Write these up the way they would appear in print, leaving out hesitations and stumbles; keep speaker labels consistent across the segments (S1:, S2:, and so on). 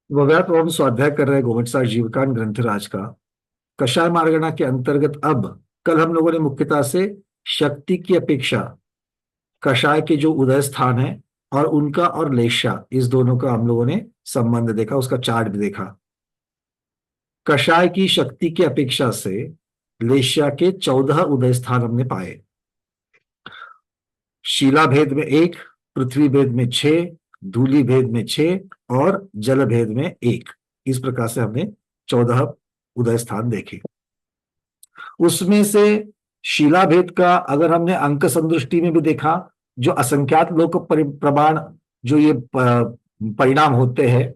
S1: वगैरह तो हम स्वाध्याय कर रहे हैं घुमटसार जीवकांड ग्रंथराज का। कषाय मार्गना के अंतर्गत अब कल हम लोगों ने मुख्यतः से शक्ति की अपेक्षा कषाय के जो उदय स्थान है और उनका और लेशा, इस दोनों का हम लोगों ने संबंध देखा, उसका चार्ट भी देखा। कषाय की शक्ति की अपेक्षा से लेशा के 14 उदय स्थान हमने पाए। शिला भेद में एक, पृथ्वी भेद में 6, धूलि भेद में 6 और जल भेद में एक। इस प्रकार से हमने 14 उदय स्थान देखे। उसमें से शिला भेद का अगर हमने अंक संदृष्टि में भी देखा, जो असंख्यात लोक प्रमाण, जो ये परिणाम होते हैं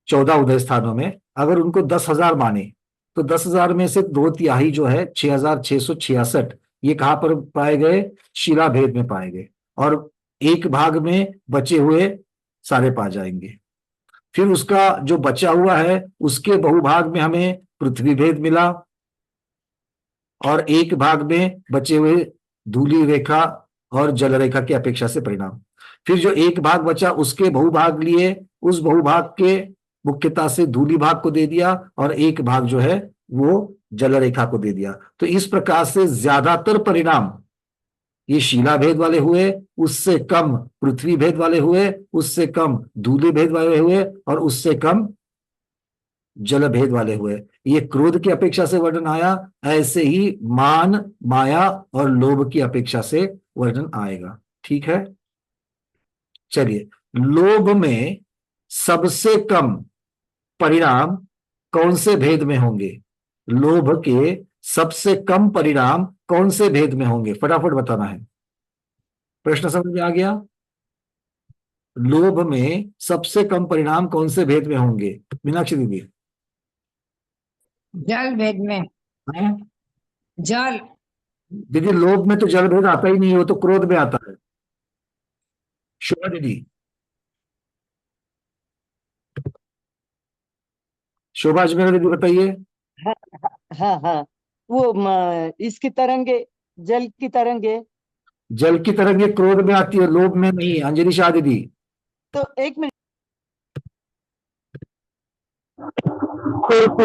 S1: 14 उदय स्थानों में, अगर उनको 10,000 माने तो 10,000 में से 2/3 जो है 6,666, ये कहां पर पाए गए? शिला भेद में पाए गए। और एक भाग में बचे हुए सारे पा जाएंगे। फिर उसका जो बचा हुआ है उसके बहुभाग में हमें पृथ्वी भेद मिला, और एक भाग में बचे हुए धूली रेखा और जल रेखा की अपेक्षा से परिणाम। फिर जो एक भाग बचा उसके बहुभाग लिए, उस बहुभाग के मुख्यता से धूली भाग को दे दिया, और एक भाग जो है वो जल रेखा को दे दिया। तो इस प्रकार से ज्यादातर परिणाम ये शिला भेद वाले हुए, उससे कम पृथ्वी भेद वाले हुए, उससे कम धूली भेद वाले हुए, और उससे कम जल भेद वाले हुए। ये क्रोध की अपेक्षा से वर्णन आया, ऐसे ही मान, माया और लोभ की अपेक्षा से वर्णन आएगा। ठीक है, चलिए। लोभ में सबसे कम परिणाम कौन से भेद में होंगे? लोभ के सबसे कम परिणाम कौन से भेद में होंगे? फटाफट बताना है। प्रश्न समझ में आ गया? लोभ में सबसे कम परिणाम कौन से भेद में होंगे? मीनाक्षी दीदी।
S2: जल भेद में।
S1: हाँ?
S2: जल।
S1: दीदी, लोभ में तो जल भेद आता ही नहीं है, वो तो क्रोध में आता है। शोभा दीदी, शोभा अजमेर दीदी बताइए।
S3: हाँ हाँ हाँ। वो इसकी तरंगे, जल की तरंगे।
S1: जल की तरंगे क्रोध में आती है, लोभ में नहीं। अंजलि शाह दीदी।
S3: तो एक मिनट।
S1: खुरपी।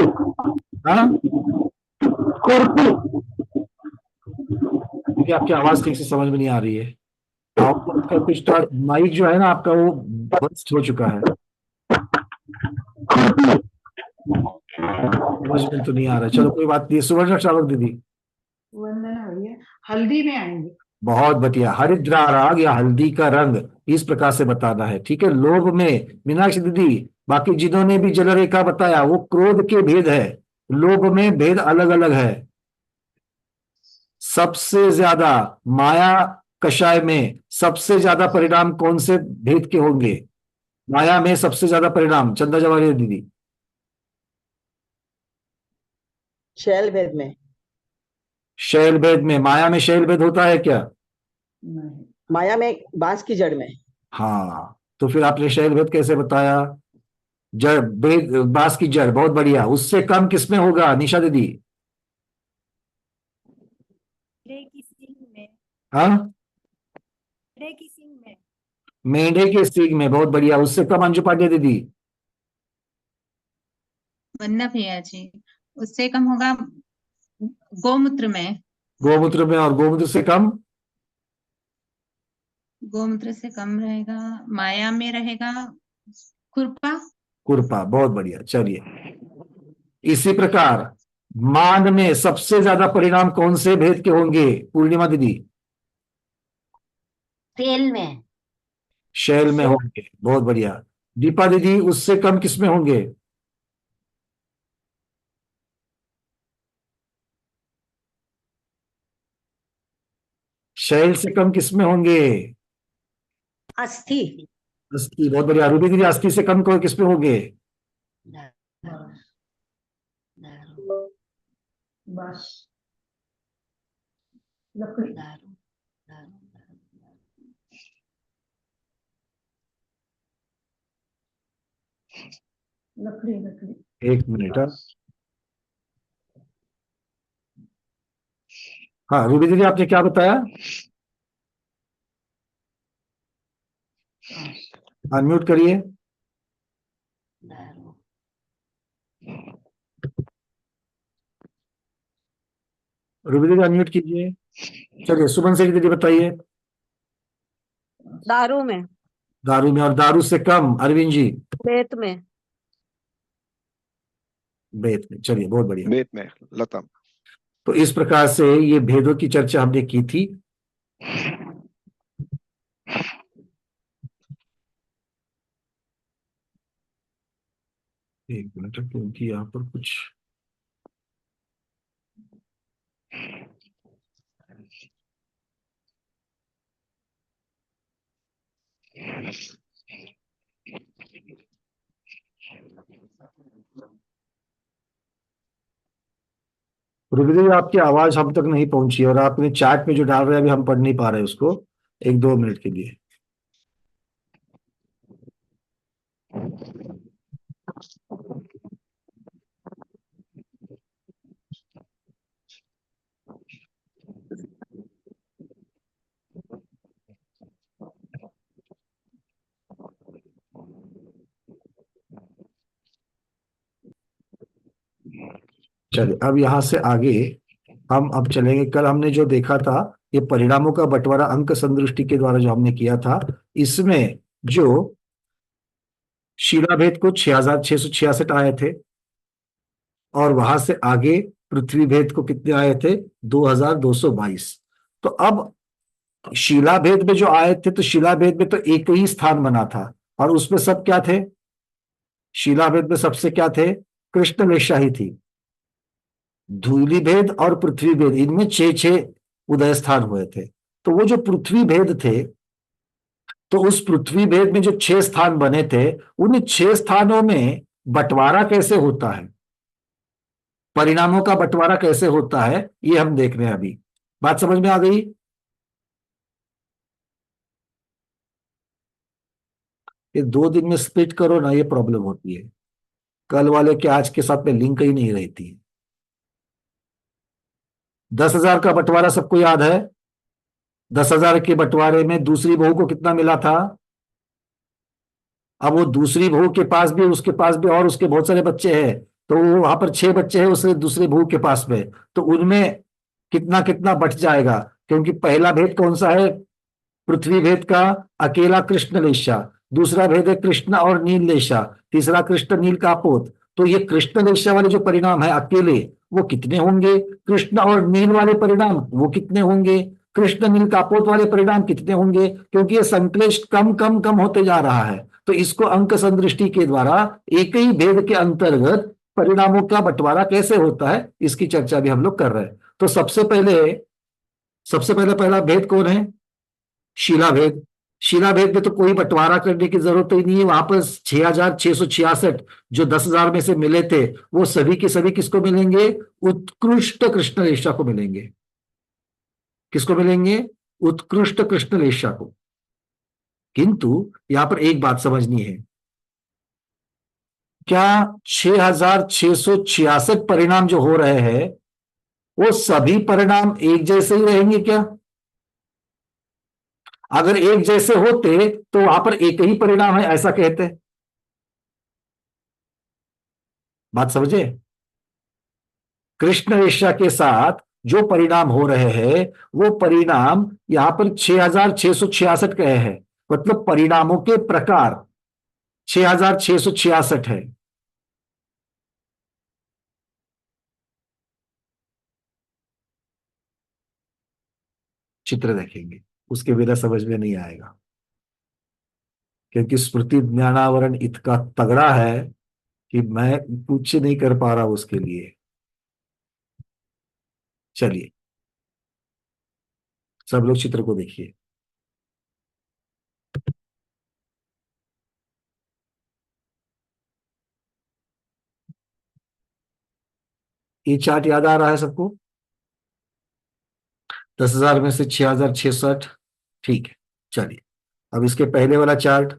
S1: हाँ खुरपी। दीदी, आपकी आवाज ठीक से समझ में नहीं आ रही है। आपका कुछ माइक जो है ना आपका, वो बस्ट हो चुका है। समझ में तो नहीं आ रहा है। चलो कोई बात नहीं। सुवर्ण श्रावक दीदी।
S2: वंदना भैया, हल्दी में आएंगे।
S1: बहुत बढ़िया। हरिद्रा राग या हल्दी का रंग, इस प्रकार से बताना है। ठीक है। लोभ में मीनाक्षी दीदी, बाकी जिन्होंने भी जल रेखा बताया वो क्रोध के भेद है, लोभ में भेद अलग अलग है। सबसे ज्यादा माया कषाय में सबसे ज्यादा परिणाम कौन से भेद के होंगे? माया में सबसे ज्यादा परिणाम, चंदा जवाहरी दीदी।
S3: शैल भेद में।
S1: शैल भेद में। माया में शैल भेद होता है क्या?
S2: नहीं।
S3: माया में बांस की जड़ में।
S1: हाँ, तो फिर आपने शैल भेद कैसे बताया? जड़ भेद, बांस की जड़, बहुत बढ़िया। उससे कम किसमें होगा निशा दीदी?
S4: मेढे की सींग में।
S1: हाँ,
S4: मेढे की सींग में।
S1: मेंढे के सींग में, बहुत बढ़िया। उससे कम अंजू पांडे दीदी?
S4: वंदना भैया जी, उससे कम होगा गोमूत्र में।
S1: गोमूत्र में। और गोमूत्र से कम?
S4: गोमूत्र से कम रहेगा, माया में रहेगा खुरपा।
S1: कुरपा, बहुत बढ़िया। चलिए, इसी प्रकार मान में सबसे ज्यादा परिणाम कौन से भेद के होंगे पूर्णिमा दीदी?
S2: तेल में।
S1: शैल में होंगे, बहुत बढ़िया। दीपा दीदी, उससे कम किसमें होंगे? शैल से कम किसमें होंगे?
S2: अस्थि।
S1: अस्थि, बहुत बढ़िया। रूबी दीदी, अस्थि से कम किसमें होंगे?
S2: बस। लकड़ी। लकड़ी लकड़ी।
S1: एक मिनट। हाँ रूबी दीदी, आपने क्या बताया? अनम्यूट करिए। रुबी जी अनम्यूट कीजिए। चलिए सुमन से दीदी बताइए।
S5: दारू में।
S1: दारू में, और दारू से कम अरविंद जी।
S5: बेत में।
S1: बेत में, चलिए बहुत बढ़िया।
S6: बेत में लता।
S1: तो इस प्रकार से ये भेदों की चर्चा हमने की थी। एक मिनट, क्योंकि यहाँ पर कुछ रुबी जी आपकी आवाज हम तक नहीं पहुंची, और आपने चैट में जो डाल रहे हैं अभी हम पढ़ नहीं पा रहे उसको। 1-2 मिनट के लिए। चलिए अब यहां से आगे हम अब चलेंगे। कल हमने जो देखा था, ये परिणामों का बंटवारा अंक संदृष्टि के द्वारा जो हमने किया था, इसमें जो शिलाभेद को 6666 आए थे, और वहां से आगे पृथ्वी भेद को कितने आए थे? 2222। तो अब शिलाभेद में जो आए थे, तो शिलाभेद में तो एक ही स्थान बना था, और उसमें सब क्या थे? शिलाभेद में सबसे क्या थे? कृष्ण वेश्या ही थी। धूलि भेद और पृथ्वी भेद, इनमें 6-6 उदय स्थान हुए थे। तो वो जो पृथ्वी भेद थे, तो उस पृथ्वी भेद में जो 6 स्थान बने थे, उन 6 स्थानों में बंटवारा कैसे होता है, परिणामों का बंटवारा कैसे होता है, ये हम देख रहे हैं अभी। बात समझ में आ गई? ये 2 दिन में स्प्लिट करो ना, ये प्रॉब्लम होती है। कल वाले के आज के साथ में लिंक ही नहीं रहती है। 10,000 का बंटवारा सबको याद है? 10,000 के बंटवारे में दूसरी बहू को कितना मिला था? अब वो दूसरी बहू के पास भी, उसके पास भी, और उसके बहुत सारे बच्चे हैं, तो वो वहां पर 6 बच्चे हैं उसके दूसरे बहू के पास में, तो उनमें कितना कितना बट जाएगा? क्योंकि पहला भेद कौन सा है पृथ्वी भेद का? अकेला कृष्ण लेशा। दूसरा भेद है कृष्ण और नील लेशा। तीसरा कृष्ण नील का पोत। तो ये कृष्ण लेशा वाले जो परिणाम है अकेले, वो कितने होंगे? कृष्ण और नील वाले परिणाम वो कितने होंगे? कृष्ण नील कापोत वाले परिणाम कितने होंगे? क्योंकि ये संक्लेश कम कम कम होते जा रहा है, तो इसको अंक संदृष्टि के द्वारा एक ही भेद के अंतर्गत परिणामों का बंटवारा कैसे होता है, इसकी चर्चा भी हम लोग कर रहे हैं। तो सबसे पहले पहला भेद कौन है? शिलाभेद। शिलाभेद में तो कोई बंटवारा करने की जरूरत ही नहीं है। वहां पर 6666 जो 10,000 में से मिले थे, वो सभी के सभी किसको मिलेंगे? उत्कृष्ट कृष्ण रेशा को मिलेंगे। किसको मिलेंगे? उत्कृष्ट कृष्ण रेशा को। किंतु यहां पर एक बात समझनी है, क्या 6666 परिणाम जो हो रहे हैं, वो सभी परिणाम एक जैसे ही रहेंगे क्या? अगर एक जैसे होते तो वहां पर एक ही परिणाम है ऐसा कहते। बात समझे? कृष्ण वेश्या के साथ जो परिणाम हो रहे हैं, वो परिणाम यहां पर 6666 कहे हैं, मतलब परिणामों के प्रकार 6666 है। चित्र देखेंगे, उसके बिना समझ में नहीं आएगा, क्योंकि स्मृति ज्ञानावरण इतना तगड़ा है कि मैं कुछ नहीं कर पा रहा उसके लिए। चलिए सब लोग चित्र को देखिए। ये चार्ट याद आ रहा है सबको? 10,000 में से 6666, ठीक है। चलिए अब इसके पहले वाला चार्ट।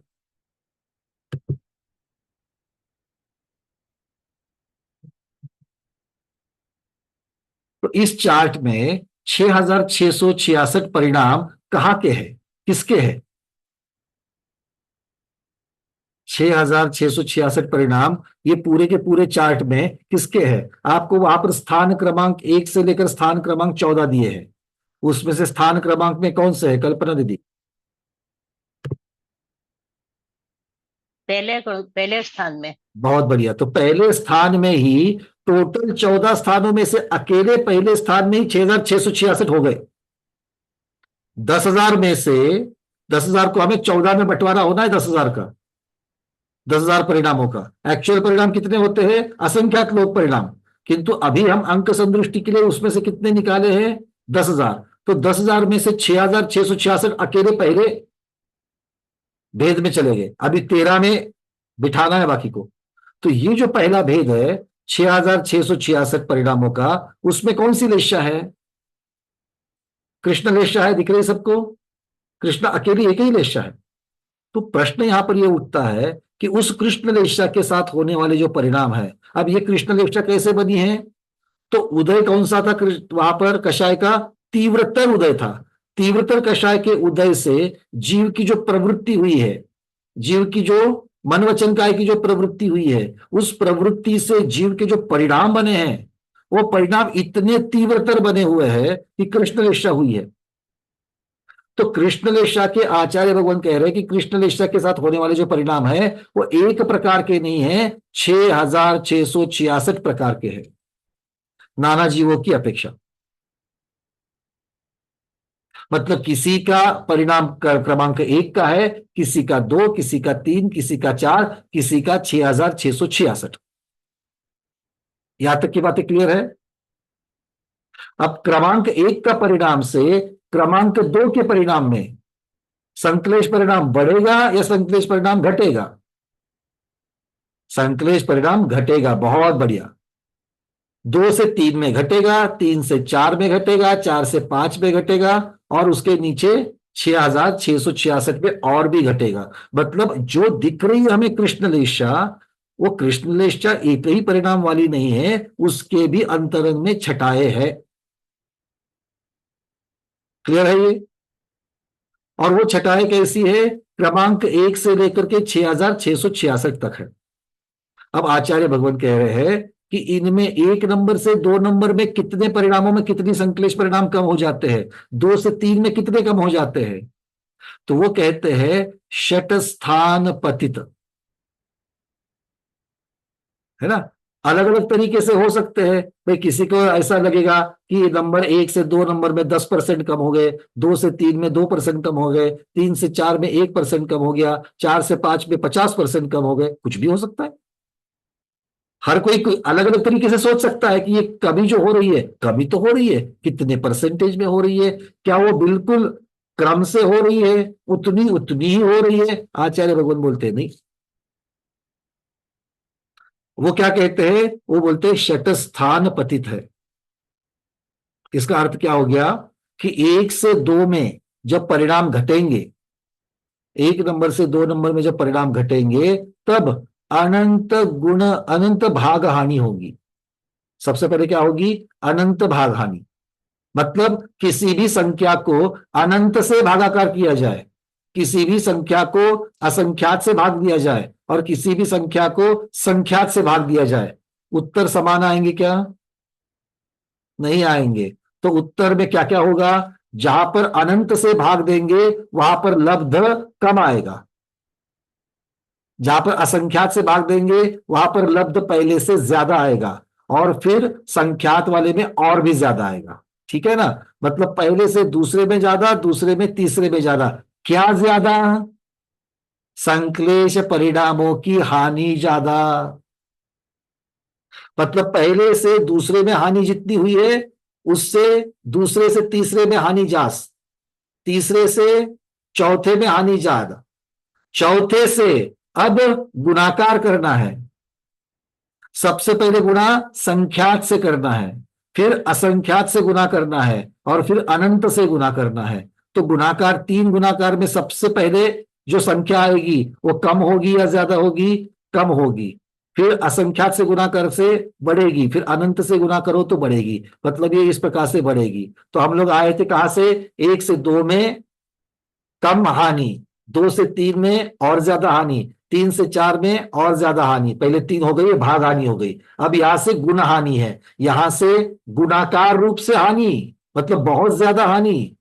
S1: तो इस चार्ट में 6666 परिणाम कहाँ के हैं, किसके हैं? 6,666 परिणाम ये पूरे के पूरे चार्ट में किसके हैं? आपको वहां पर स्थान क्रमांक 1 से लेकर स्थान क्रमांक 14 दिए हैं। उसमें से स्थान क्रमांक में कौन से है कल्पना दीदी?
S2: पहले स्थान में।
S1: बहुत बढ़िया। तो पहले स्थान में ही टोटल 14 स्थानों में से अकेले पहले स्थान में ही 6,666 हो गए। 10,000 में से 10,000 को हमें 14 में बंटवारा होना है। 10,000 का 10,000 परिणामों का एक्चुअल परिणाम कितने होते हैं? असंख्यात लोक परिणाम। किंतु अभी हम अंक संदृष्टि के लिए उसमें से कितने निकाले हैं? 10,000। तो 10,000 में से 6,666 अकेले पहले भेद में चले गए। अभी 13 में बिठाना है बाकी को। तो ये जो पहला भेद है 6,666 परिणामों का, उसमें कौन सी लेशा है? कृष्ण लेशा है। दिख रही सबको? कृष्ण अकेली एक ही लेशा है। तो प्रश्न यहां पर यह उठता है कि उस कृष्ण लेशा के साथ होने वाले जो परिणाम है, अब ये कृष्ण लेशा कैसे बनी है? तो उदय कौन सा था वहां पर? कषाय का तीव्रतर उदय था। तीव्रतर कषाय के उदय से जीव की जो प्रवृत्ति हुई है, जीव की जो मन वचन काय की जो प्रवृत्ति हुई है, उस प्रवृत्ति से जीव के जो परिणाम बने हैं, वो परिणाम इतने तीव्रतर बने हुए हैं कि कृष्णलेशा हुई है। तो कृष्णलेशा के आचार्य भगवान कह रहे हैं कि कृष्णलेशा के साथ होने वाले जो परिणाम है वो एक प्रकार के नहीं है, 6,666 प्रकार के हैं, नाना जीवों की अपेक्षा। मतलब किसी का परिणाम क्रमांक 1 का है, किसी का 2, किसी का 3, किसी का 4, किसी का 6,666। यहां तक की बातें क्लियर है? अब क्रमांक 1 का परिणाम से क्रमांक 2 के परिणाम में संक्लेश परिणाम बढ़ेगा या संक्लेश परिणाम घटेगा? संक्लेश परिणाम घटेगा। बहुत बढ़िया। 2 से 3 में घटेगा, 3 से 4 में घटेगा, 4 से 5 में घटेगा, और उसके नीचे 6,666 में और भी घटेगा। मतलब जो दिख रही है हमें कृष्णलेशा, वो कृष्णलेशा एक ही परिणाम वाली नहीं है, उसके भी अंतरंग में छटाए है। क्लियर है ये? और वो छटाए कैसी है? क्रमांक 1 से लेकर के 6,666 तक है। अब आचार्य भगवान कह रहे हैं कि इनमें 1 नंबर से 2 नंबर में कितने परिणामों में कितनी संक्लेश परिणाम कम हो जाते हैं? 2 से 3 में कितने कम हो जाते हैं? तो वो कहते हैं षट स्थान पतित, है ना। अलग अलग तरीके से हो सकते हैं भाई। किसी को ऐसा लगेगा कि नंबर 1 से 2 नंबर में 10% कम हो गए, 2 से 3 में 2% कम हो गए, 3 से 4 में 1% कम हो गया, 4 से 5 में 50% कम हो गए। कुछ भी हो सकता है। हर कोई अलग अलग तरीके से सोच सकता है कि ये कमी जो हो रही है, कमी तो हो रही है, कितने परसेंटेज में हो रही है, क्या वो बिल्कुल क्रम से हो रही है, उतनी उतनी ही हो रही है? आचार्य भगवान बोलते हैं नहीं। वो क्या कहते हैं? वो बोलते हैं षट स्थान पतित है। इसका अर्थ क्या हो गया कि 1 से 2 में जब परिणाम घटेंगे, 1 नंबर से 2 नंबर में जब परिणाम घटेंगे, तब अनंत गुण अनंत भाग हानि होगी। सबसे पहले क्या होगी? अनंत भाग हानि। मतलब किसी भी संख्या को अनंत से भागाकार किया जाए, किसी भी संख्या को असंख्यात से भाग दिया जाए, और किसी भी संख्या को संख्यात से भाग दिया जाए, उत्तर समान आएंगे क्या? नहीं आएंगे। तो उत्तर में क्या क्या होगा? जहां पर अनंत से भाग देंगे वहां पर लब्ध कम आएगा, जहां पर असंख्यात से भाग देंगे वहां पर लब्ध पहले से ज्यादा आएगा, और फिर संख्यात वाले में और भी ज्यादा आएगा। ठीक है ना। मतलब पहले से दूसरे में ज्यादा, दूसरे में तीसरे में ज्यादा। क्या ज्यादा? संक्लेश परिणामों की हानि ज्यादा। मतलब पहले से दूसरे में हानि जितनी हुई है, उससे दूसरे से तीसरे में हानि जास, तीसरे से चौथे में हानि ज्यादा, चौथे से अब गुणाकार करना है। सबसे पहले गुणा संख्यात से करना है, फिर असंख्यात से गुना करना है, और फिर अनंत से गुना करना है। तो गुणाकार 3 गुणाकार में सबसे पहले जो संख्या आएगी वो कम होगी या ज्यादा होगी? कम होगी। फिर असंख्यात से गुना कर से बढ़ेगी, फिर अनंत से गुना करो तो बढ़ेगी। मतलब ये इस प्रकार से बढ़ेगी। तो हम लोग आए थे कहां से? 1 से 2 में कम हानि, 2 से 3 में और ज्यादा हानि, 3 से 4 में और ज्यादा हानि, पहले 3 हो गई, भाग हानि हो गई, अब यहां से गुण हानि है, यहां से गुणाकार रूप से हानि, मतलब बहुत ज्यादा हानि।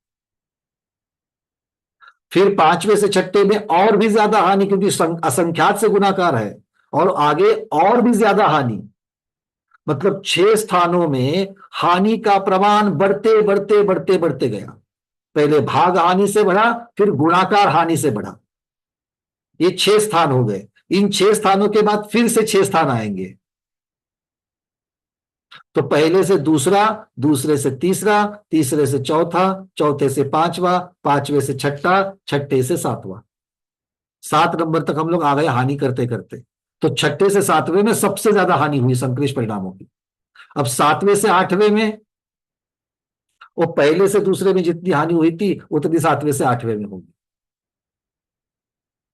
S1: फिर 5वें से 6ठे में और भी ज्यादा हानि, क्योंकि असंख्यात से गुणाकार है, और आगे और भी ज्यादा हानि। मतलब 6 स्थानों में हानि का प्रमाण बढ़ते बढ़ते बढ़ते बढ़ते गया। पहले भाग हानि से बढ़ा, फिर गुणाकार हानि से बढ़ा। ये 6 स्थान हो गए। इन 6 स्थानों के बाद फिर से 6 स्थान आएंगे। तो पहले से दूसरा, दूसरे से तीसरा, तीसरे से चौथा, चौथे से पांचवा, पांचवे से छठा, छठे से सातवां। 7 नंबर तक हम लोग आ गए हानि करते करते। तो छठे से सातवें में सबसे ज्यादा हानि हुई संक्लिष्ट परिणामों की। अब 7वें से 8वें में, वो पहले से दूसरे में जितनी हानि हुई थी उतनी 7वें से 8वें में होगी।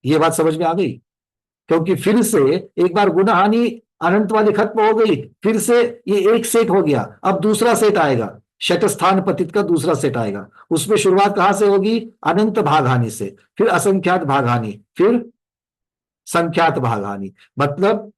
S1: ये बात समझ में आ गई? क्योंकि फिर से एक बार गुना हानि अनंत वाली खत्म हो गई, फिर से ये एक सेट हो गया, अब दूसरा सेट आएगा, शत स्थान पतित का दूसरा सेट आएगा। उसमें शुरुआत कहां से होगी? अनंत भाग हानि से, फिर असंख्यात भाग हानि, फिर संख्यात भाग हानि। मतलब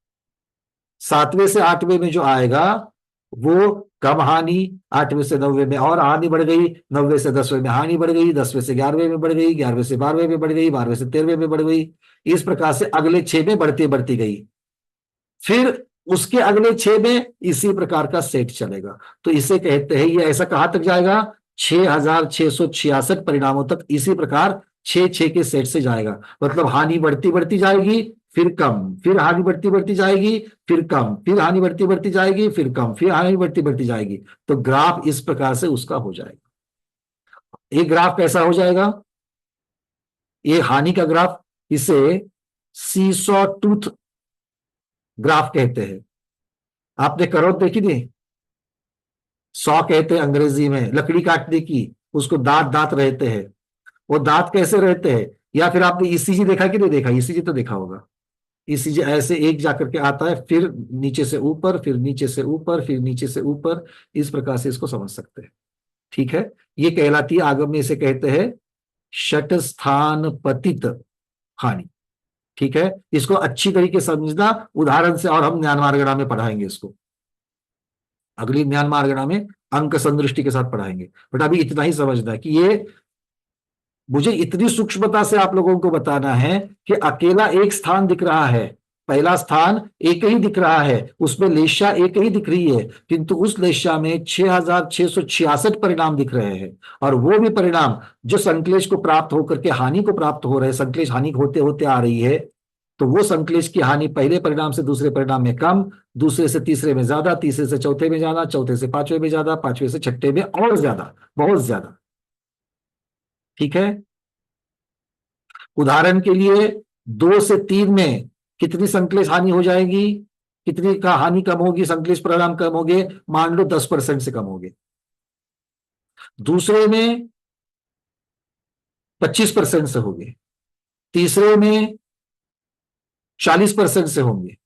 S1: 7वें से 8वें में जो आएगा वो कम हानि, 8वें से 9वें में और हानि बढ़ गई, 9वें से 10वें में हानि बढ़ गई, 10वें से 11वें में बढ़ गई, 11वें से 12वें में बढ़ गई, 12वें से 13वें में बढ़ गई। इस प्रकार से अगले 6 में बढ़ती बढ़ती गई। फिर उसके अगले 6 में इसी प्रकार का सेट चलेगा। तो इसे कहते हैं, ये ऐसा कहां तक जाएगा? 6666 परिणामों तक इसी प्रकार 6 के सेट से जाएगा। मतलब हानि बढ़ती बढ़ती जाएगी, फिर कम, फिर हानि बढ़ती बढ़ती जाएगी, फिर कम, फिर हानि बढ़ती बढ़ती जाएगी, फिर कम, फिर हानि बढ़ती बढ़ती जाएगी। तो ग्राफ इस प्रकार से उसका हो जाएगा। एक ग्राफ कैसा हो जाएगा? ये हानि का ग्राफ, इसे सीसॉ टूथ ग्राफ कहते हैं। आपने करोट देखी थी? सॉ कहते हैं अंग्रेजी में, लकड़ी काटने की, उसको दांत दांत रहते हैं। वो दांत कैसे रहते हैं? या फिर आपने ईसीजी देखा कि नहीं देखा? ईसीजी तो देखा होगा। ईसीजी ऐसे एक जाकर के आता है, फिर नीचे से ऊपर, फिर नीचे से ऊपर, फिर नीचे से ऊपर, इस प्रकार से इसको समझ सकते हैं। ठीक है, ये कहलाती है, आगम में इसे कहते हैं शट स्थान पतित हानि। ठीक है, इसको अच्छी तरीके से समझना उदाहरण से, और हम ज्ञान मार्गणा में पढ़ाएंगे इसको, अगली ज्ञान मार्गणा में अंक संदृष्टि के साथ पढ़ाएंगे। बट अभी इतना ही समझना कि ये मुझे इतनी सूक्ष्मता से आप लोगों को बताना है कि अकेला एक स्थान दिख रहा है, पहला स्थान एक ही दिख रहा है, उसमें लेशा एक ही दिख रही है, किंतु उस लेशा में 6666 परिणाम दिख रहे हैं। और वो भी परिणाम जो संक्लेश को प्राप्त होकर के हानि को प्राप्त हो रहे हैं, संक्लेश हानि होते होते आ रही है। तो वो संक्लेश की हानि पहले परिणाम से दूसरे परिणाम में कम, दूसरे से तीसरे में ज्यादा, तीसरे से चौथे में ज्यादा, चौथे से पांचवें में ज्यादा, पांचवें से छठे में और ज्यादा, बहुत ज्यादा। ठीक है, उदाहरण के लिए 2 से 3 में कितनी संक्लेश हानि हो जाएगी? कितनी का हानि कम होगी, संक्लेश परिणाम कम होंगे? मान लो 10% से कम होंगे। दूसरे में 25% से होंगे, तीसरे में 40% से होंगे,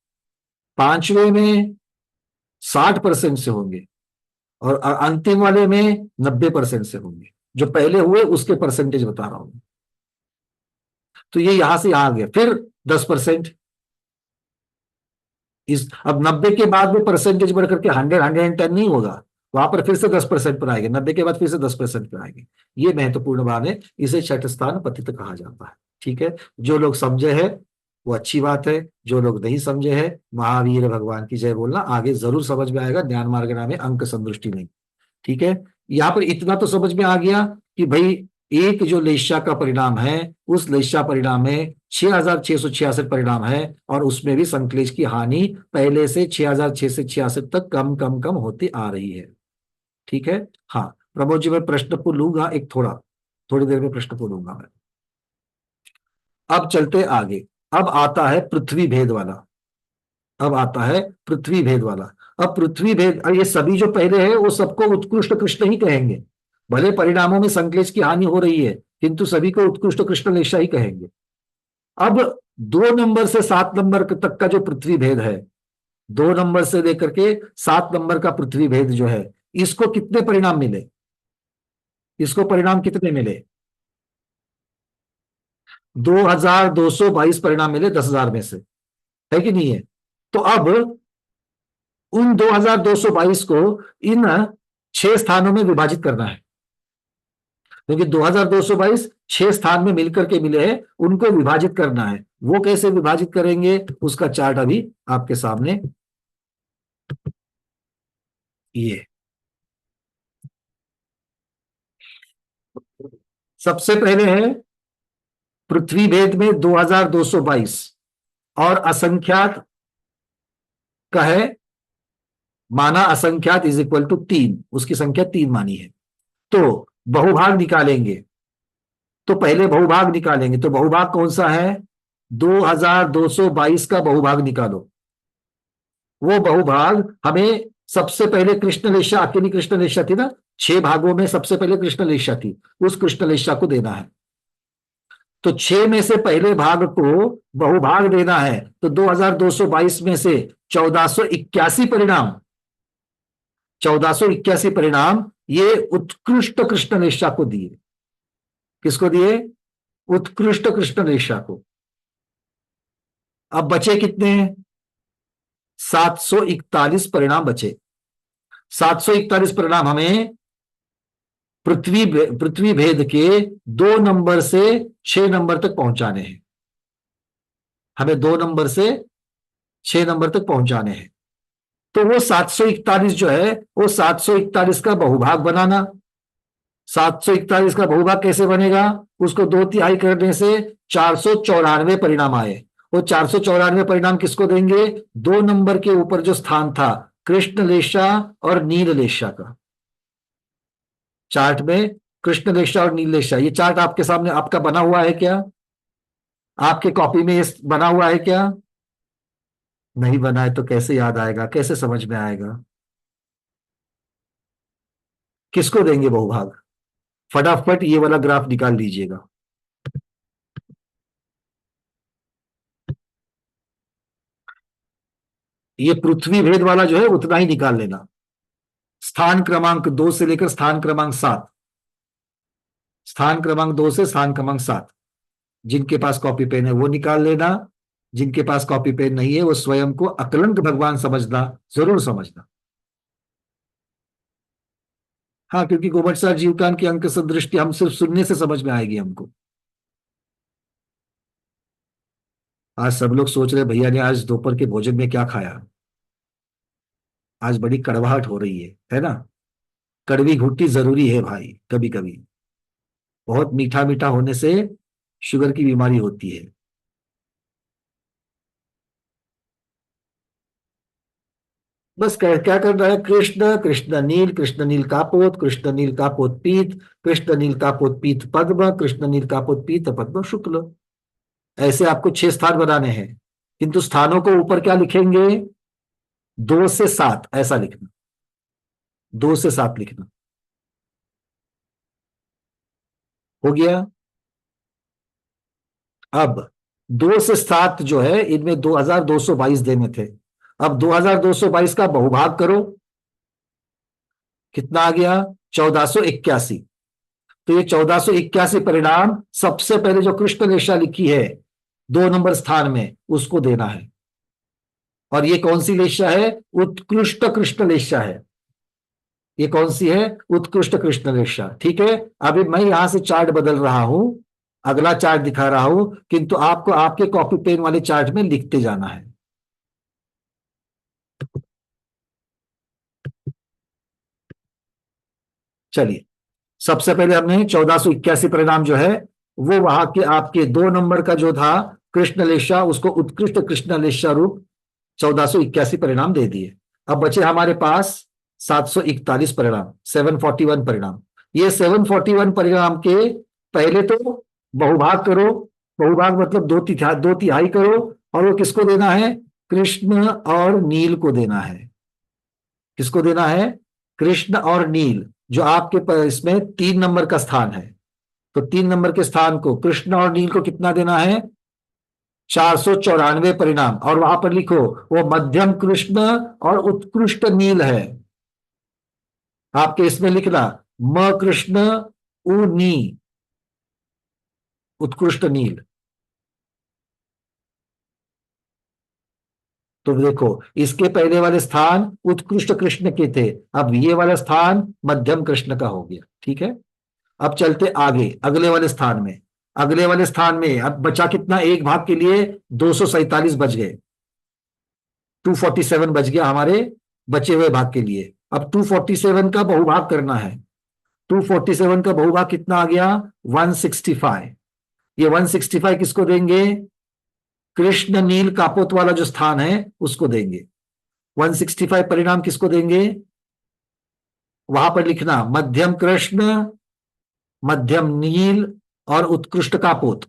S1: पांचवें में 60% से होंगे, और अंतिम वाले में 90% से होंगे। जो पहले हुए उसके परसेंटेज बता रहा हूं। तो ये यहां से यहां आ गया, फिर 10%। इस अब 90 के बाद में परसेंटेज बढ़ करके 100 110 नहीं होगा, वहां पर फिर से 10% पर आएंगे, 90 के बाद फिर से 10% पर आएंगे। ये महत्वपूर्ण बात है, इसे छठ स्थान पतित कहा जाता है। ठीक है, जो लोग समझे हैं वो अच्छी बात है, जो लोग नहीं समझे हैं महावीर भगवान की जय बोलना, आगे जरूर समझ में आएगा ज्ञान मार्गणा में अंक संदृष्टि नहीं। ठीक है, यहां पर इतना तो समझ में आ गया कि भाई एक जो लेशा का परिणाम है, उस लेशा परिणाम में 6666 परिणाम है, और उसमें भी संक्लेश की हानि पहले से 6666 तक कम कम कम होती आ रही है। ठीक है, हाँ प्रमोद जी, मैं प्रश्न पूछूंगा एक, थोड़ी देर में प्रश्न पूछूंगा मैं। अब चलते आगे, अब आता है पृथ्वी भेद वाला, अब आता है पृथ्वी भेद वाला। अब पृथ्वी भेद, ये सभी जो पहले है वो सबको उत्कृष्ट कृष्ण ही कहेंगे, भले परिणामों में संक्लेश की हानि हो रही है, किंतु सभी को उत्कृष्ट कृष्ण लेशा ही कहेंगे। अब 2 नंबर से 7 नंबर तक का जो पृथ्वी भेद है, 2 नंबर से लेकर के 7 नंबर का पृथ्वी भेद जो है, इसको कितने परिणाम मिले? इसको परिणाम कितने मिले? 2222 परिणाम मिले 10,000 में से, है कि नहीं है? तो अब उन 2222 को इन 6 स्थानों में विभाजित करना है, क्योंकि 2222 6 स्थान में मिलकर के मिले हैं, उनको विभाजित करना है। वो कैसे विभाजित करेंगे, उसका चार्ट अभी आपके सामने ये। सबसे पहले है पृथ्वी भेद में 2222 और असंख्यात का है, माना असंख्यात इज इक्वल टू 3, उसकी संख्या 3 मानी है। तो बहुभाग निकालेंगे, तो पहले बहुभाग निकालेंगे, तो बहुभाग कौन सा है? 2222 का बहुभाग निकालो। वो बहुभाग हमें सबसे पहले कृष्णलेशा, अकेली कृष्णलेशा थी ना, 6 भागों में सबसे पहले कृष्णलेशा थी, उस कृष्णलेशा को देना है। तो 6 में से पहले भाग को बहुभाग देना है, तो 2222 में से 1481 परिणाम, 1481 परिणाम ये उत्कृष्ट कृष्णलेशा को दिए। किसको दिए? उत्कृष्ट कृष्णलेशा को। अब बचे कितने? 741 परिणाम बचे। 741 परिणाम हमें पृथ्वी भेद के 2 नंबर से 6 नंबर तक पहुंचाने हैं। हमें 2 नंबर से 6 नंबर तक पहुंचाने हैं। तो वो 741 जो है, वो 741 का बहुभाग बनाना। 741 का बहुभाग कैसे बनेगा? उसको 2/3 करने से 494 परिणाम आए। वो 494 परिणाम किसको देंगे? 2 नंबर के ऊपर जो स्थान था कृष्णलेशा और नीललेशा का। चार्ट में कृष्णलेशा और नीललेशा, ये चार्ट आपके सामने आपका बना हुआ है क्या? आपके कॉपी में ये बना हुआ है क्या? नहीं बना है तो कैसे याद आएगा, कैसे समझ में आएगा? किसको देंगे बहुभाग? फटाफट ये वाला ग्राफ निकाल लीजिएगा। ये पृथ्वी भेद वाला जो है उतना ही निकाल लेना। स्थान क्रमांक 2 से लेकर स्थान क्रमांक 7, स्थान क्रमांक 2 से स्थान क्रमांक 7, जिनके पास कॉपी पेन है वो निकाल लेना। जिनके पास कॉपी पेन नहीं है वो स्वयं को अकलंक भगवान समझना, जरूर समझना। हाँ, क्योंकि गोमटसार जीवकान की अंक दृष्टि हम सिर्फ सुनने से समझ में आएगी हमको। आज सब लोग सोच रहे भैया ने आज दोपहर के भोजन में क्या खाया। आज बड़ी कड़वाहट हो रही है ना? कड़वी घुट्टी जरूरी है भाई, कभी कभी बहुत मीठा मीठा होने से शुगर की बीमारी होती है। बस क्या करना है? कृष्ण कृष्ण नील कापोत, कृष्ण नील कापोत पीत, कृष्ण नील कापोत पीत पद्म, कृष्ण नील कापोत पीत पद्म शुक्ल। ऐसे आपको 6 स्थान बनाने हैं, किंतु स्थानों को ऊपर क्या लिखेंगे? 2 से 7 ऐसा लिखना, 2 से 7 लिखना। हो गया? अब 2 से 7 जो है इनमें 2222 देने थे। अब 2222 का बहुभाग करो, कितना आ गया? 1481। तो ये 1481 परिणाम सबसे पहले जो कृष्णलेशा लिखी है 2 नंबर स्थान में, उसको देना है। और ये कौन सी लेशा है? उत्कृष्ट कृष्णलेशा है। ये कौन सी है? उत्कृष्ट कृष्णलेशा। ठीक है, अभी मैं यहां से चार्ट बदल रहा हूं, अगला चार्ट दिखा रहा हूं, किंतु आपको आपके कॉपी पेन वाले चार्ट में लिखते जाना है। चलिए, सबसे पहले हमने 1481 परिणाम जो है वो वहां के आपके 2 नंबर का जो था कृष्णलेशा, उसको उत्कृष्ट कृष्णलेशा रूप 1481 परिणाम दे दिए। अब बचे हमारे पास 741 परिणाम, 741 परिणाम। ये 741 परिणाम के पहले तो बहुभाग करो, बहुभाग मतलब 2/3 करो, और वो किसको देना है? कृष्ण और नील को देना है। किसको देना है? कृष्ण और नील, जो आपके इसमें 3 नंबर का स्थान है। तो 3 नंबर के स्थान को कृष्ण और नील को कितना देना है? 494 परिणाम। और वहां पर लिखो वो मध्यम कृष्ण और उत्कृष्ट नील है। आपके इसमें लिखना म कृष्ण उ नी, उत्कृष्ट नील। तो देखो इसके पहले वाले स्थान उत्कृष्ट कृष्ण के थे, अब ये वाला स्थान मध्यम कृष्ण का हो गया। ठीक है, अब चलते आगे अगले वाले स्थान में। अगले वाले स्थान में अब बचा कितना, एक भाग के लिए 247 बच गए, 247 बच गया हमारे बचे हुए भाग के लिए। अब 247 का बहुभाग करना है। 247 का बहुभाग कितना आ गया, 165। ये 165 किसको देंगे, कृष्ण नील कापोत वाला जो स्थान है उसको देंगे। 165 परिणाम किसको देंगे, वहां पर लिखना मध्यम कृष्ण, मध्यम नील और उत्कृष्ट कापोत।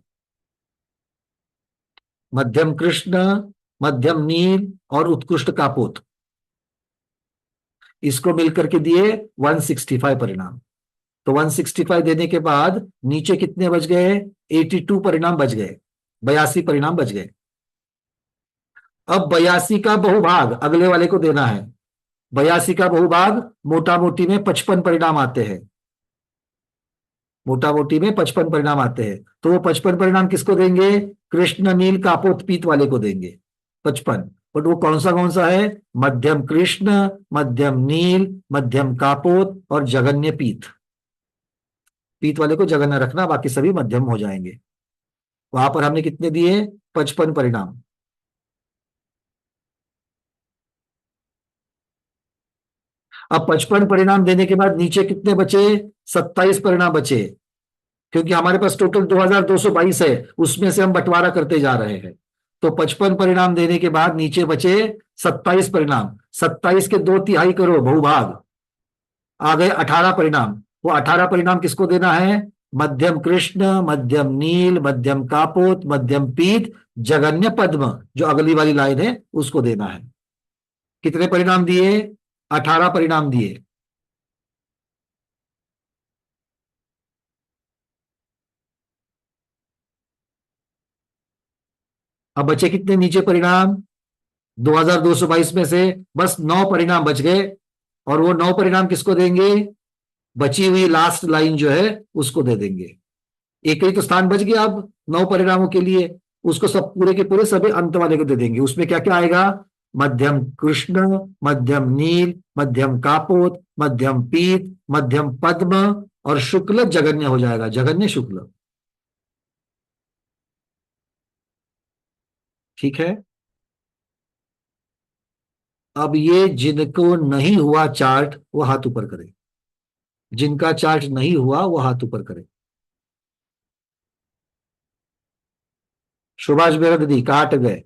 S1: मध्यम कृष्ण, मध्यम नील और उत्कृष्ट कापोत, इसको मिलकर के दिए 165 परिणाम। तो 165 देने के बाद नीचे कितने बच गए, 82 परिणाम बच गए, 82 परिणाम बच गए। अब 82 का बहुभाग अगले वाले को देना है। 82 का बहुभाग मोटा मोटी में 55 परिणाम आते हैं, मोटा मोटी में 55 परिणाम आते हैं। तो वो 55 परिणाम किसको देंगे, कृष्ण नील कापोत पीत वाले को देंगे 55। बट वो कौन सा है, मध्यम कृष्ण, मध्यम नील, मध्यम कापोत और जगन्य पीत। पीत वाले को जगन्य रखना, बाकी सभी मध्यम हो जाएंगे। वहां पर हमने कितने दिए, 55 परिणाम। अब 55 परिणाम देने के बाद नीचे कितने बचे, 27 परिणाम बचे, क्योंकि हमारे पास टोटल 2222 है, उसमें से हम बंटवारा करते जा रहे हैं। तो 55 परिणाम देने के बाद नीचे बचे 27 परिणाम। 27 के 2/3 करो बहुभाग, आ गए 18 परिणाम। वो 18 परिणाम किसको देना है, मध्यम कृष्ण, मध्यम नील, मध्यम कापोत, मध्यम पीत, जगन्य पद्म, जो अगली वाली लाइन है उसको देना है। कितने परिणाम दिए, 18 परिणाम दिए। अब बचे कितने नीचे परिणाम, 2222 में से बस 9 परिणाम बच गए, और वो 9 परिणाम किसको देंगे, बची हुई लास्ट लाइन जो है उसको दे देंगे। एक ही तो स्थान बच गया अब 9 परिणामों के लिए, उसको सब पूरे के पूरे सभी अंत वाले को दे देंगे। उसमें क्या क्या आएगा, मध्यम कृष्ण, मध्यम नील, मध्यम कापोत, मध्यम पीत, मध्यम पद्म और शुक्ल जगन्य हो जाएगा, जगन्य शुक्ल। ठीक है, अब ये जिनको नहीं हुआ चार्ट वो हाथ ऊपर करें, जिनका चार्ट नहीं हुआ वो हाथ ऊपर करें। सुभाष बेरा दीदी कहाँ अटक गए,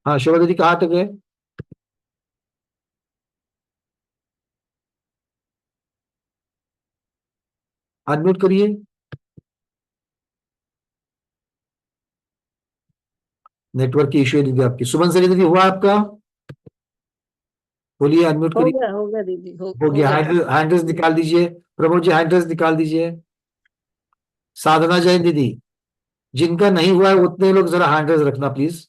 S1: हाँ शोभा दीदी कहाँ अटक गए, अनम्यूट करिए। नेटवर्क की इश्यू है दीदी आपकी। सुमन सरी दीदी हुआ आपका, बोलिए, अनम्यूट करिए।
S5: हो गया दीदी,
S1: हो गया,
S5: गया।
S1: हैंड रेज निकाल दीजिए। प्रमोद जी हैंड रेज निकाल दीजिए। साधना जैन दीदी, जिनका नहीं हुआ है उतने लोग जरा हैंड रेज रखना प्लीज।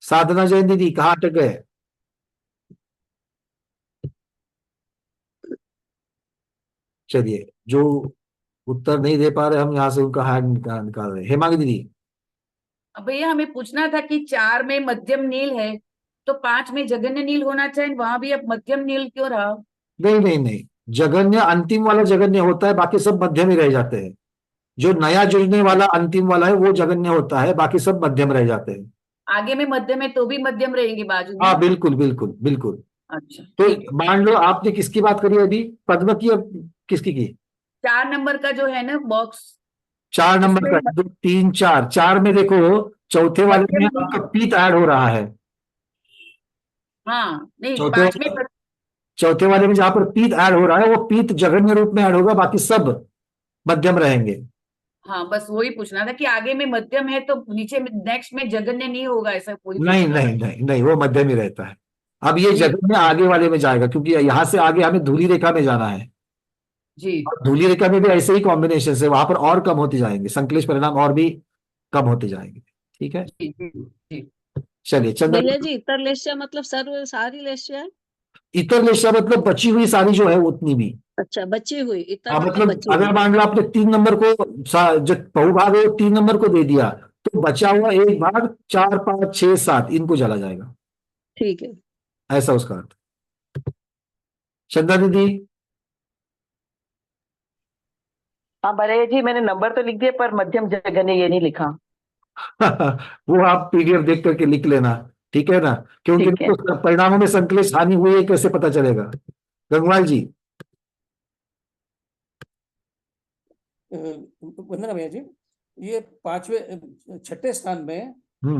S1: साधना जैन दीदी कहाँ अटक गए, चलिए जो उत्तर नहीं दे पा रहे हम यहाँ से उनका हैंड निकाल रहे हैं। हेमांगी दीदी,
S6: अब भैया हमें पूछना था कि 4 में मध्यम नील है तो 5 में जगन्य नील होना चाहिए, वहां भी अब मध्यम नील क्यों रहा?
S1: नहीं नहीं नहीं, जगन्य अंतिम वाला जगन्य होता है, बाकी सब मध्यम ही रह जाते हैं। जो नया जुड़ने वाला अंतिम वाला है वो जगन्य होता है, बाकी सब मध्यम रह जाते हैं।
S6: आगे में मध्यम है तो भी मध्यम रहेंगे बाजू में?
S1: हाँ बिल्कुल बिल्कुल बिल्कुल।
S6: अच्छा
S1: तो
S6: ठीक है।
S1: मान लो आपने किसकी बात करी अभी, पद्म की, और किसकी की,
S6: 4 नंबर का जो है ना बॉक्स,
S1: 4 नंबर
S6: उसमें
S1: का, 2 3 4, 4 में देखो चौथे वाले में
S6: मध्यम
S1: आपका पीत ऐड हो रहा है।
S6: हाँ नहीं,
S1: चौथे
S6: 5 में
S1: चौथे वाले में जहां पर पीत ऐड हो रहा है वो पीत जगन्य रूप में ऐड होगा, बाकी सब मध्यम रहेंगे।
S6: हाँ बस वही पूछना था कि आगे में मध्यम है तो नीचे में नेक्स्ट में जगन्य नहीं होगा, ऐसा वही
S1: नहीं
S6: पूछना था।
S1: नहीं नहीं नहीं, वो मध्यम ही रहता है। अब ये
S6: ठीक।
S1: जगन्य आगे वाले में जाएगा, क्योंकि यहां से आगे हमें धूली रेखा में जाना है।
S6: जी
S1: और धूली रेखा में भी ऐसे ही कॉम्बिनेशन है, वहां पर और कम होते जाएंगे, संश्लेष परिणाम और भी कम होते जाएंगे। ठीक है,
S6: जी जी जी।
S1: चलिए चंद्र,
S5: भैया जी इतर लेस्या मतलब सर्व सारी लेस्या है?
S1: इतर रेशा मतलब बची हुई सारी जो है उतनी भी।
S5: अच्छा, बची हुई, इतना
S1: हाँ, मतलब
S5: बची
S1: अगर
S5: हुई।
S1: मान लो आपने 3 नंबर को जो बहुभाग है वो 3 नंबर को दे दिया, तो बचा हुआ एक भाग 4, 5, 6, 7 इनको चला जाएगा,
S5: ठीक है।
S1: ऐसा उसका अर्थ। श्रद्धा दीदी।
S3: हाँ भले जी, मैंने नंबर तो लिख दिए पर मध्यम जगन्य ये नहीं लिखा।
S1: वो आप पीडीएफ देख करके लिख लेना, ठीक है ना, क्योंकि
S3: ठीक है।
S1: तो परिणामों में संकलित हानि हुई है कैसे पता चलेगा। गंगवाल जी।
S7: वंदना भैया जी, ये छठे स्थान में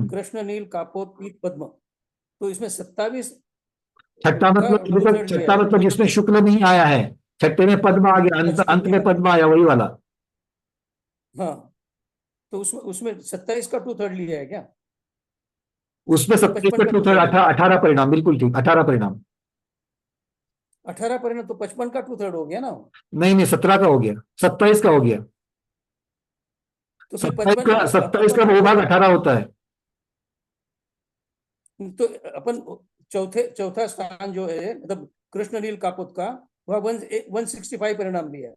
S7: कृष्ण नील कापोत पीत पद्म, तो इसमें 27
S1: छठा
S7: का
S1: मतलब, देखो
S7: 2/3 लिया
S1: छठा
S7: है।
S1: मतलब जिसमें शुक्ल नहीं आया है, छठे में पद्म आ गया, अंत
S7: शुक्ल
S1: अंत
S7: नहीं
S1: में
S7: आया।
S1: पद्म आया वही वाला।
S7: हाँ, तो उसमें 27 का 2/3 लिया है क्या?
S1: उसमें 27
S7: 55
S1: का
S7: का
S1: 2/3,
S7: 2/3 लिया है।
S1: 18 परिणाम, बिल्कुल ठीक, 18 परिणाम।
S7: 18 परिणाम तो 55 का 2/3 हो गया ना।
S1: नहीं नहीं, 17 का हो गया, 27 का हो गया।
S7: तो फिर
S1: 27 का
S7: अपन
S1: बहुभाग 18 होता है।
S7: तो अपन चौथा स्थान जो है, मतलब कृष्ण नील कापोत का, वह 165 परिणाम लिया है।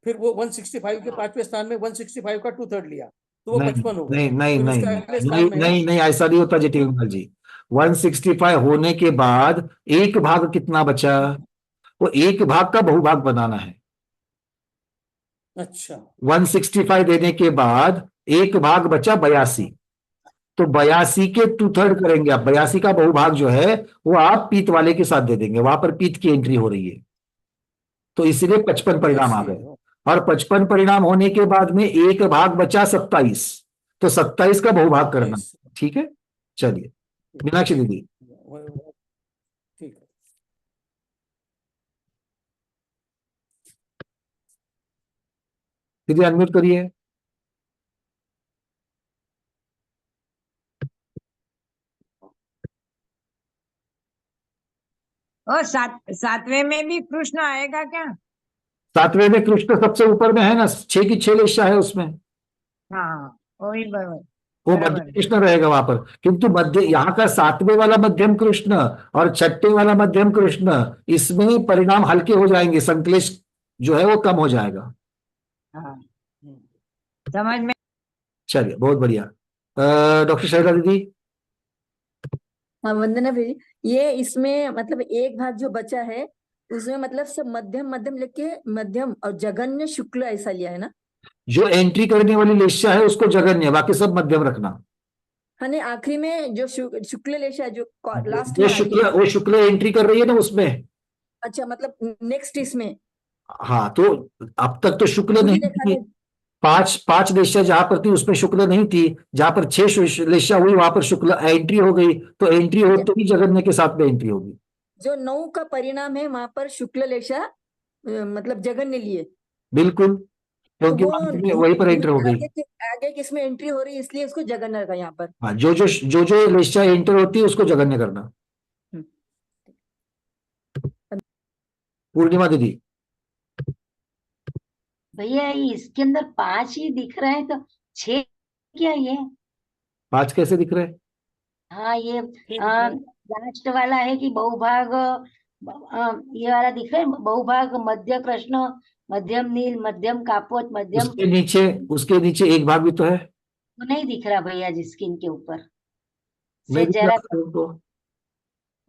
S7: फिर वो 165 के 5वें स्थान में 165 का 2/3 लिया, तो वो
S1: नहीं
S7: 55 हो गया।
S1: नहीं नहीं
S7: फिर
S1: नहीं
S7: उसके अगले
S1: नहीं
S7: स्थान में
S1: नहीं नहीं, ऐसा नहीं होता जेठी गंगाल जी। 165 होने के बाद एक भाग कितना बचा, वो एक भाग का बहुभाग बनाना है।
S7: अच्छा
S1: 165 देने के बाद एक भाग बचा 82, तो 82 के 2/3 करेंगे आप, 82 का बहुभाग जो है वो आप पीत वाले के साथ दे देंगे, वहां पर पीत की एंट्री हो रही है, तो इसीलिए 55 परिणाम आ
S7: 82
S1: गए। और 55 परिणाम होने के बाद में एक भाग बचा 27, तो 27 का बहुभाग करना।
S7: 27।
S1: ठीक है, चलिए मीनाक्षी दीदी।
S7: ठीक है।
S1: दीदी अनम्यूट करिए।
S2: और सातवें में भी कृष्ण आएगा क्या?
S1: 7वें में कृष्ण सबसे ऊपर में है ना, 6 की 6 लेशा है उसमें,
S2: हाँ, वही बराबर
S1: वो
S2: बराबर
S1: मध्य कृष्ण रहेगा वहां पर, किंतु मध्य यहाँ का 7वें वाला मध्यम कृष्ण और छठे वाला मध्यम कृष्ण, इसमें परिणाम हल्के हो जाएंगे, संक्लेश जो है वो कम हो जाएगा।
S2: हाँ, समझ में।
S1: चलिए बहुत बढ़िया। डॉक्टर शैला दीदी।
S5: हाँ वंदना भाई, ये इसमें मतलब एक भाग जो बचा है उसमें मतलब सब मध्यम मध्यम लिख के मध्यम और जघन्य शुक्ल ऐसा लिया है ना।
S1: जो एंट्री करने वाली लेशा है उसको जगन्य, बाकी सब मध्यम रखना।
S5: हाँ नहीं, आखिरी में जो शुक्ल लेशा जो लास्ट
S1: जो
S5: में आएगी।
S1: शुक्ल, वो शुक्ल एंट्री कर रही है ना उसमें।
S5: अच्छा, मतलब नेक्स्ट इसमें
S1: हाँ, तो अब तक तो शुक्ल
S5: दूरी
S1: नहीं
S5: रेखा
S1: थी,
S5: में।
S1: पांच पांच लेशा जहां पर थी उसमें शुक्ल नहीं थी, जहां पर 6 लेशा हुई वहां पर शुक्ल एंट्री हो गई, तो एंट्री हो तो ही जगन्य के साथ में एंट्री होगी।
S5: जो 9 का परिणाम है वहां पर शुक्ल लेशा मतलब जघन्य लिए,
S1: बिल्कुल,
S5: तो
S1: क्योंकि
S5: वो
S1: वहां में वहीं पर एंटर हो गई।
S5: आगे किसमें एंट्री हो रही है इसलिए उसको जघन्य रखा यहाँ पर।
S1: हाँ, जो लेशा एंटर होती है उसको जगन्य करना। पूर्णिमा दीदी।
S2: भैया इसके अंदर 5 ही दिख रहे हैं, तो 6 क्या ये?
S1: 5 कैसे दिख रहे हैं?
S2: हाँ, ये लास्ट वाला है कि बहुभाग, ये वाला दिख रहा है, बहुभाग मध्य कृष्ण, मध्यम नील, मध्यम कापोत, मध्यम।
S1: उसके नीचे एक भाग भी तो है।
S2: वो नहीं दिख रहा भैया जी, स्क्रीन के ऊपर
S1: नहीं
S2: से
S1: दिख
S2: जरा,
S1: रहा उनको,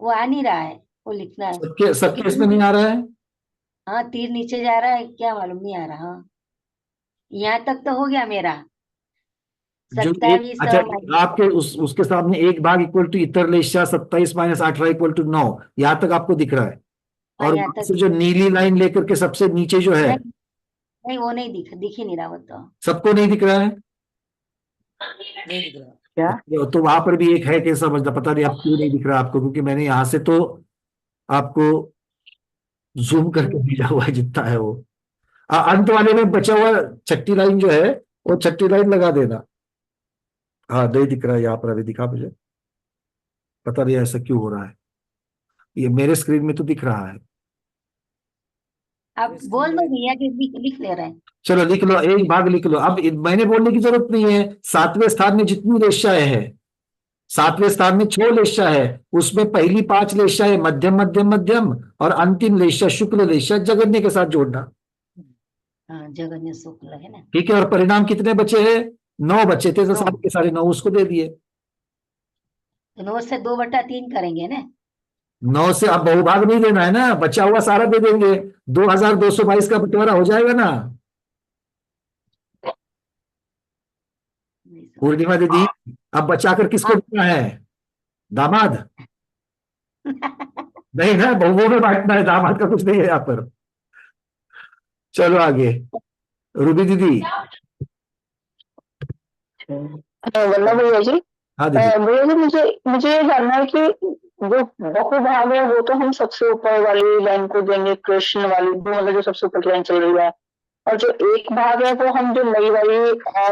S2: वो आ नहीं रहा है, वो लिखना है।
S1: सबके सबके इसमें नहीं आ रहा है।
S2: हाँ, तीर नीचे जा रहा है, क्या मालूम, नहीं आ रहा। हाँ, यहाँ तक तो हो गया मेरा।
S1: जो एक,
S2: 27
S1: अच्छा, आपके उसके सामने एक भाग इक्वल टू इतर लेशा 27 - 18 इक्वल टू 9, यहाँ तक आपको दिख रहा है। और
S2: यहाँ
S1: वहां
S2: तक
S1: से जो नीली लाइन लेकर के सबसे नीचे जो है,
S2: नहीं, नहीं वो नहीं दिख ही नहीं रहा वो तो।
S1: सबको नहीं दिख रहा है।
S7: नहीं दिख रहा।
S3: क्या?
S1: तो वहां पर भी एक है कि समझना, पता नहीं अब क्यों नहीं दिख रहा आपको, क्योंकि मैंने यहाँ से तो आपको जूम करके भेजा हुआ है जितना है वो। अंत वाले में बचा हुआ छठी लाइन जो है, वो छठी लाइन लगा देना। हाँ, नहीं दिख रहा है यहाँ पर, अभी दिखा मुझे, पता नहीं ऐसा क्यों हो रहा है, ये मेरे स्क्रीन में तो दिख रहा है।
S2: आप बोल दो भैया कि लिख ले रहे हैं।
S1: चलो लिख लो, एक भाग लिख लो, अब मैंने बोलने की जरूरत नहीं है, 7वें स्थान में जितनी रेशाएं हैं सातवें स्थान में 6 लेशा है, उसमें पहली 5 लेशा है मध्यम मध्यम मध्यम, और अंतिम लेशा शुक्ल लेशा जगन्य के साथ जोड़ना।
S2: हाँ, जगन्य शुक्ल है ना।
S1: ठीक है, और परिणाम कितने बचे हैं? 9 बचे थे, तो
S2: 9।
S1: सारे के सारे 9 उसको दे दिए।
S2: तो 9 से 2/3 करेंगे ना।
S1: 9 से अब बहुभाग नहीं देना है ना, बचा हुआ सारा दे देंगे। 2222 का बंटवारा हो जाएगा ना।
S2: नहीं समझ।
S1: पूर्णिमा दीदी, अब बचाकर किसको देना है? दामाद? नहीं ना, बहुओं में बांटना है, दामाद का कुछ नहीं है यहाँ पर। चलो आगे, रूबी दीदी।
S8: वल्लभ भैया जी,
S1: हाँ दीदी।
S8: भैया जी, मुझे मुझे ये जानना है कि जो बहुभाग है वो तो हम सबसे ऊपर वाली लाइन को देंगे, कृष्ण वाली, मतलब जो सबसे ऊपर लाइन चल रही है, और जो एक भाग है वो हम जो नई वाली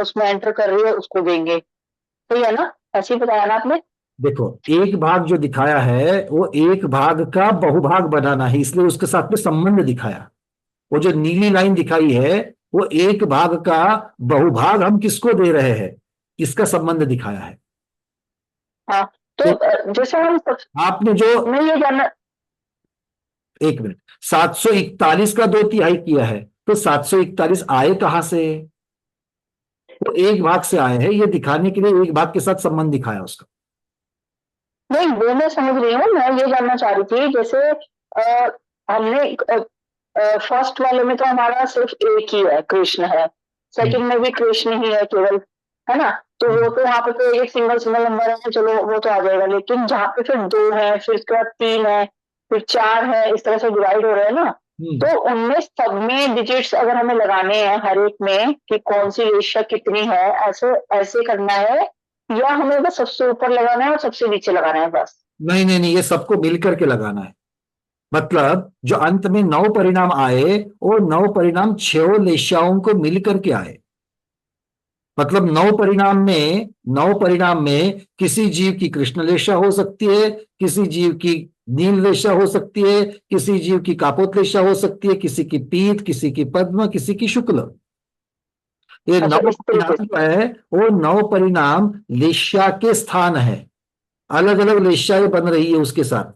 S8: उसमें एंटर कर रही है उसको देंगे, सही है ना? ऐसे ही बताया ना आपने?
S1: देखो, एक भाग जो दिखाया है वो एक भाग का बहुभाग बनाना है, इसलिए उसके साथ में संबंध दिखाया। वो जो नीली लाइन दिखाई है वो एक भाग का बहुभाग हम किसको दे रहे हैं, इसका संबंध दिखाया है।
S8: हाँ, तो जैसे हम
S1: आपने जो,
S8: मैं ये जानना,
S1: एक मिनट, 741 का 2/3 किया है, तो 741 आए कहां से? वो एक भाग से आए हैं, ये दिखाने के लिए एक भाग के साथ संबंध दिखाया उसका।
S8: नहीं वो मैं समझ रही हूँ, मैं ये जानना चाह रही थी, जैसे हमने फर्स्ट वाले में तो हमारा सिर्फ एक ही है, कृष्ण है, सेकंड में भी कृष्ण ही है केवल, है ना? तो वो तो वहां पे तो एक सिंगल सिंगल नंबर है, चलो वो तो आ जाएगा, लेकिन जहाँ पे फिर 2 है, फिर उसके बाद 3 है, फिर 4 है, इस तरह से डिवाइड हो रहे हैं ना, तो उनमें सब में डिजिट्स अगर हमें लगाने हैं हर एक में कि कौन सी रेशा कितनी है, ऐसे ऐसे करना है, या हमें बस सबसे ऊपर लगाना है और सबसे नीचे लगाना है बस?
S1: नहीं नहीं नहीं, ये सबको मिलकर के लगाना है। मतलब जो अंत में 9 परिणाम आए, वो 9 परिणाम 6 लेशाओं को मिलकर के आए। मतलब 9 परिणाम में किसी जीव की कृष्ण लेशा हो सकती है, किसी जीव की नील लेशा हो सकती है, किसी जीव की कापोत लेशा हो सकती है, किसी की पीत, किसी की पद्म, किसी की शुक्ल। ये 9
S8: अच्छा, इस तरीके
S1: परिणाम जो है वो 9 परिणाम लेशा के स्थान है, अलग अलग लेशाएं बन रही है उसके साथ,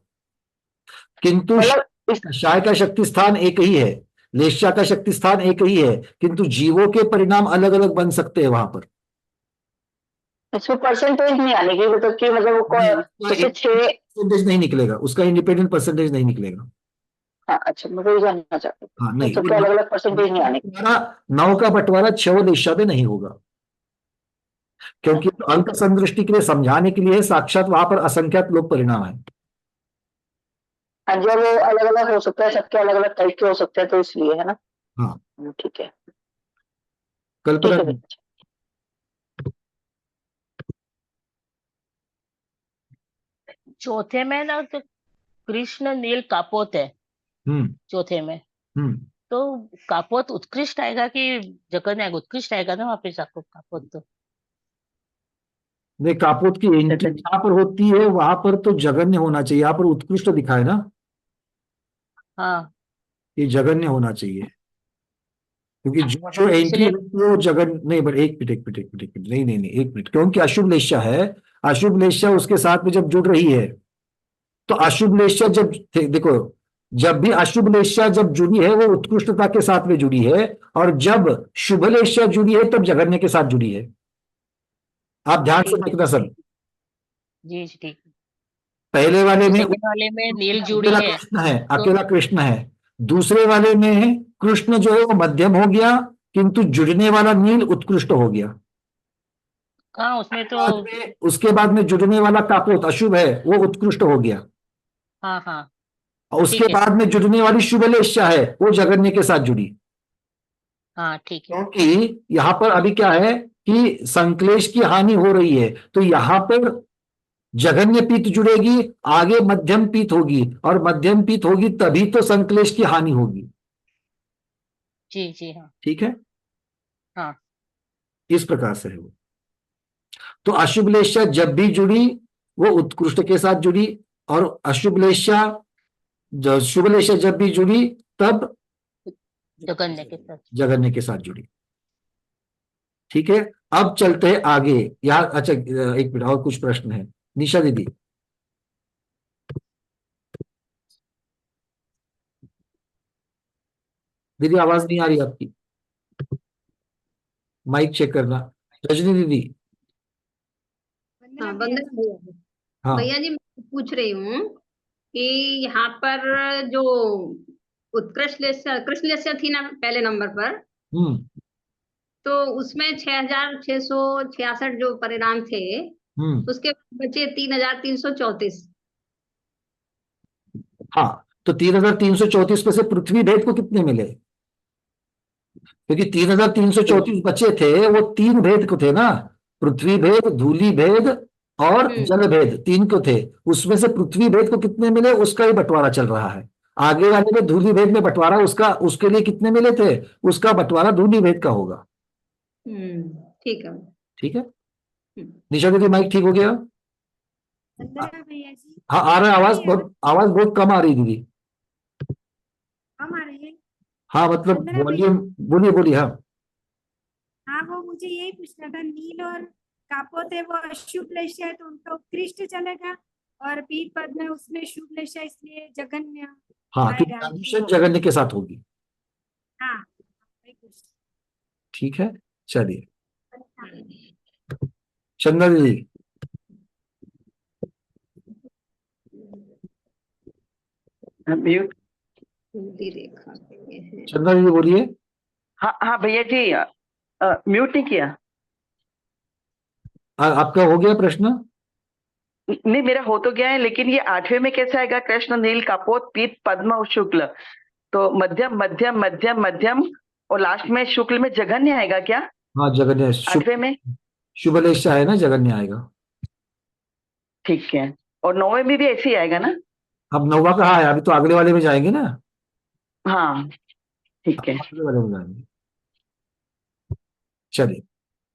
S1: किंतु
S8: मतलब इस
S1: क्षय का शक्ति स्थान एक ही है, लेशा का शक्ति स्थान एक ही है, किंतु जीवों के परिणाम अलग अलग बन सकते हैं वहां पर।
S8: इसमें परसेंटेज नहीं आने की, मतलब कि मतलब वो जैसे 6।
S1: परसेंटेज नहीं निकलेगा उसका, इंडिपेंडेंट परसेंटेज नहीं निकलेगा।
S8: हाँ, अच्छा, मैं वही जानना चाहती
S1: हाँ
S8: हूँ,
S1: नहीं,
S8: सबके अलग अलग परसेंटेज नहीं आने की।
S1: 9 का बंटवारा 6 लेशा में नहीं होगा, क्योंकि अंक संदृष्टि के लिए, समझाने के लिए साक्षात वहां पर असंख्यात लोग परिणाम है।
S8: हाँ जी, और वो अलग अलग हो सकता है, सबके अलग अलग टाइप के हो सकते हैं, तो इसलिए, है ना?
S1: हाँ,
S8: ठीक है, ठीक
S1: कल्पना।
S8: है भैया।
S9: चौथे में ना तो कृष्ण नील कापोत है
S1: हम्म
S9: चौथे में,
S1: हम्म
S9: तो कापोत उत्कृष्ट आएगा कि जगन्य आएगा? उत्कृष्ट आएगा ना वहां पे जाको कापोत तो।
S1: नहीं, कापोत की एंट्री जहां पर होती है वहां पर तो जगन्य होना चाहिए, यहाँ पर उत्कृष्ट दिखाए ना,
S9: हाँ,
S1: ये जगन्य होना चाहिए, क्योंकि जो जो एंट्री
S9: इसलिए
S1: होती है वो जगन नहीं, बट एक मिनट एक मिनट एक मिनट एक मिनट, नहीं नहीं नहीं, एक मिनट, क्योंकि अशुभ लेशा है, अशुभ लेशा उसके साथ में जब जुड़ रही है, तो अशुभ लेशा जब, देखो, जब भी अशुभ लेशा जब जुड़ी है वो उत्कृष्टता के साथ में जुड़ी है, और जब शुभ लेशा जुड़ी है तब जगन्य के साथ जुड़ी है। आप ध्यान से
S9: ठीक है,
S1: देखना सब।
S9: जी जी, ठीक है।
S1: पहले वाले
S9: तो
S1: में
S9: सेकंड वाले में नील जुड़ी
S1: अकेला
S9: है
S1: कृष्ण है,
S9: तो।
S1: अकेला कृष्ण है। दूसरे वाले में कृष्ण जो है वो मध्यम हो गया, किंतु जुड़ने वाला नील उत्कृष्ट हो गया।
S9: हाँ, उसमें तो।
S1: उसके बाद में जुड़ने वाला कापोत अशुभ है, वो उत्कृष्ट हो गया,
S9: हाँ हाँ,
S1: और उसके
S9: ठीक है,
S1: बाद में जुड़ने वाली शुभ लेशा है वो जगन्य के साथ जुड़ी।
S9: हाँ ठीक है,
S1: क्योंकि यहां पर अभी क्या है कि संक्लेश की हानि हो रही है, तो यहां पर जघन्य पीत जुड़ेगी, आगे मध्यम पीत होगी, और मध्यम पीत होगी तभी तो संक्लेश की हानि होगी।
S9: जी जी, हाँ
S1: ठीक है,
S9: हाँ,
S1: इस प्रकार से है वो। तो अशुभ लेशा जब भी जुड़ी वो उत्कृष्ट के साथ जुड़ी, और अशुभ लेशा शुभ लेशा जब भी जुड़ी तब
S9: जगन्य के साथ।
S1: जगन्य के साथ जुड़ी। ठीक है, अब चलते हैं आगे। यहाँ अच्छा, एक मिनट, और कुछ प्रश्न है, निशा दीदी। दीदी आवाज नहीं आ रही आपकी, माइक चेक करना। रजनी दीदी।
S10: हाँ वंदना भैया।
S1: हाँ
S10: भैया जी मैं पूछ रही हूँ कि यहाँ पर जो उत्कृष्ट लेस्या कृष्ण लेस्या थी ना पहले नंबर पर,
S1: हम्म
S10: तो उसमें 6,666 जो परिणाम थे,
S1: हम्म
S10: उसके बचे 3,334।
S1: हाँ, तो 3,334 में से पृथ्वी भेद को कितने मिले? क्योंकि 3,334 बचे थे, वो तीन भेद को थे ना, पृथ्वी भेद, धूलि भेद और जल भेद, तीन को थे। उसमें से पृथ्वी भेद को कितने मिले, उसका ही बंटवारा चल रहा है। आगे वाले में धूलि भेद में बंटवारा उसका, उसके लिए कितने मिले थे, उसका बंटवारा धूलि भेद का होगा।
S10: ठीक है।
S1: ठीक है। निशा दीदी माइक ठीक हो गया?
S11: भैया जी
S1: हाँ आ रहा है आवाज बहुत कम आ रही दीदी।
S11: हम आ रहे हैं।
S1: हाँ मतलब वॉल्यूम, बोलिए बोलिए। हाँ
S11: हाँ वो मुझे यही पूछना था, नील और कापोत है वो अशुभ लेशा है तो उनका उत्कृष्ट चलेगा, और पीत पद में उसमें शुभ लेशा इसलिए जघन्य
S1: हाँ, तो
S11: आएगा।
S1: ट्रांजिशन जगन्य के साथ होगी।
S11: हाँ वही पूछ-
S1: ठीक है, चलिए। चंदा दीदी।
S12: म्यूट।
S1: चंदा दीदी बोलिए।
S12: हाँ हाँ भैया जी, म्यूट नहीं किया।
S1: आपका हो गया प्रश्न?
S12: नहीं मेरा हो तो गया है, लेकिन ये 8वें में कैसे आएगा? कृष्ण नील कपोत पीत पद्म और शुक्ल, तो मध्यम मध्यम मध्यम मध्यम और लास्ट में शुक्ल में जघन्य आएगा क्या?
S1: हाँ जगन्य,
S12: 8वें में
S1: शुभ लेशा है ना, जगन्य आएगा।
S12: ठीक है, और 9वें में भी ऐसे ही आएगा ना?
S1: अब 9वां कहाँ है, अभी तो अगले वाले में जाएंगे ना।
S12: हाँ ठीक है।
S1: अगले वाले में जाएंगे। चलिए,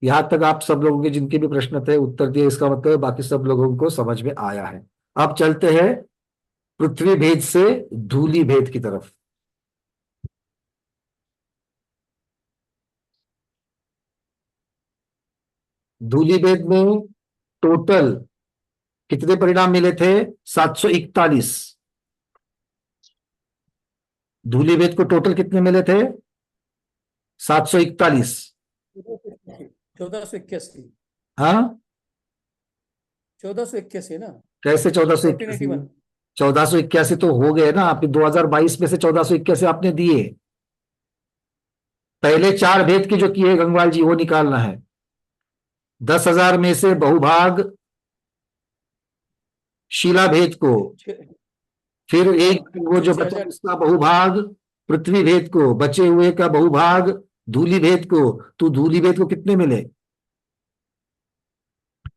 S1: यहां तक आप सब लोगों के जिनके भी प्रश्न थे उत्तर दिए, इसका मतलब बाकी सब लोगों को समझ में आया है। अब चलते हैं पृथ्वी भेद से धूलि भेद की तरफ। धूलि भेद में टोटल कितने परिणाम मिले थे? 741। धूलि भेद को टोटल कितने मिले थे? 741।
S7: 1481।
S1: हाँ
S7: 1481 ना?
S1: कैसे 1481?
S7: 1481।
S1: 1481 तो हो गए ना, आपने 2022 में से 1481 आपने दिए। पहले चार भेद के जो किए गंगवाल जी, वो निकालना है। 10,000 में से बहुभाग शिला भेद को, फिर एक वो जो बचा उसका बहुभाग पृथ्वी भेद को, बचे हुए का बहुभाग धूलि भेद को। तो धूलि भेद को कितने मिले?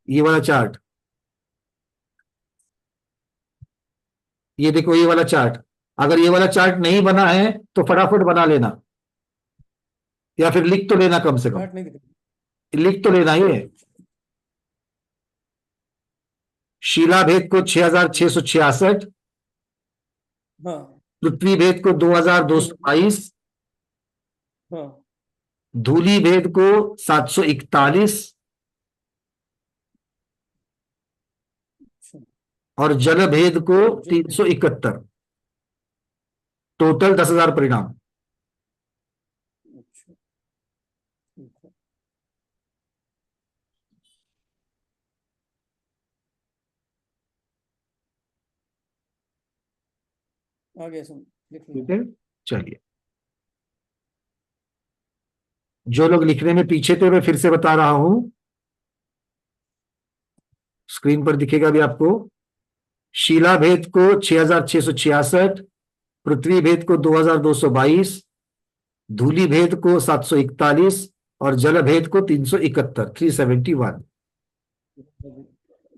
S1: ये वाला चार्ट, ये देखो ये वाला चार्ट। अगर ये वाला चार्ट नहीं बना है तो फटाफट बना लेना, या फिर लिख तो लेना, कम से कम लिख तो लेना। ये शिला भेद को 6,666,
S7: हाँ
S1: पृथ्वी भेद को 2,222,
S7: हाँ
S1: धूलि भेद को 741 और जल भेद को 371। टोटल 10,000 परिणाम।
S7: आगे सुन लिख
S1: ठीक है, चलिए। जो लोग लिखने में पीछे थे मैं फिर से बता रहा हूं, स्क्रीन पर दिखेगा भी आपको। शिला भेद को 6,666, पृथ्वी भेद को 2,222, धूलि भेद को 741 और जल भेद को 371, 371।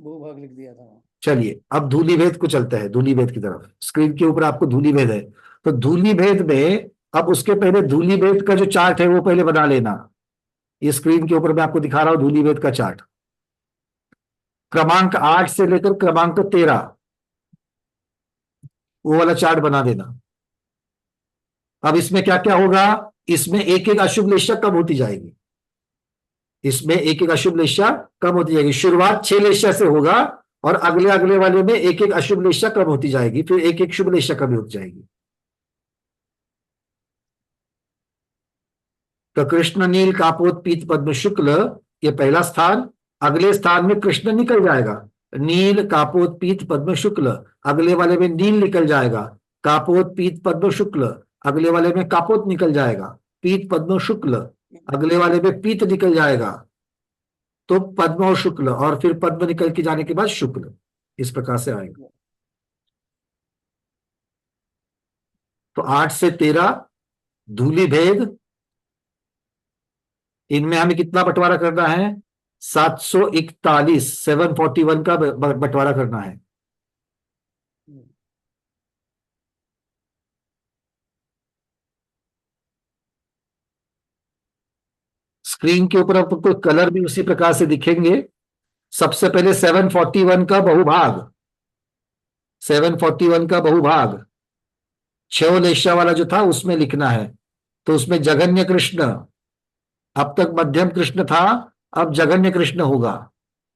S7: भूभाग लिख दिया था।
S1: चलिए अब धूलि भेद को चलते हैं, धूलि भेद की तरफ। स्क्रीन के ऊपर आपको धूलि भेद है, तो धूलि भेद में अब उसके पहले धूलि भेद का जो चार्ट है वो पहले बना लेना। ये स्क्रीन के ऊपर मैं आपको दिखा रहा हूं धूलि भेद का चार्ट, क्रमांक 8 से लेकर क्रमांक 13, वो वाला चार्ट बना देना। अब इसमें क्या क्या होगा, इसमें एक एक अशुभ लेशा कम होती जाएगी, इसमें एक एक अशुभ लेशा कम होती जाएगी। शुरुआत 6 लेशा से होगा और अगले अगले वाले में एक एक अशुभ लेशा कम होती जाएगी, फिर एक एक शुभ लेशा कम होती जाएगी। तो कृष्ण नील कापोत पीत पद्म शुक्ल, ये पहला स्थान। अगले स्थान में कृष्ण निकल जाएगा, नील कापोत पीत पद्म शुक्ल, अगले वाले में नील निकल जाएगा, कापोत पीत पद्म शुक्ल, अगले वाले में कापोत निकल जाएगा, पीत पद्म शुक्ल, अगले वाले में पीत निकल जाएगा, तो पद्म और शुक्ल, और फिर पद्म निकल के जाने के बाद शुक्ल, इस प्रकार से आएगा। तो 8 से 13 धूलि भेद, इनमें हमें कितना बंटवारा करना है? 741, 741 का बंटवारा करना है। स्क्रीन के ऊपर आपको कलर भी उसी प्रकार से दिखेंगे। सबसे पहले 741 का बहुभाग, 741 का बहुभाग 6 लेशा वाला जो था उसमें लिखना है। तो उसमें जघन्य कृष्ण, अब तक मध्यम कृष्ण था, अब जघन्य कृष्ण होगा,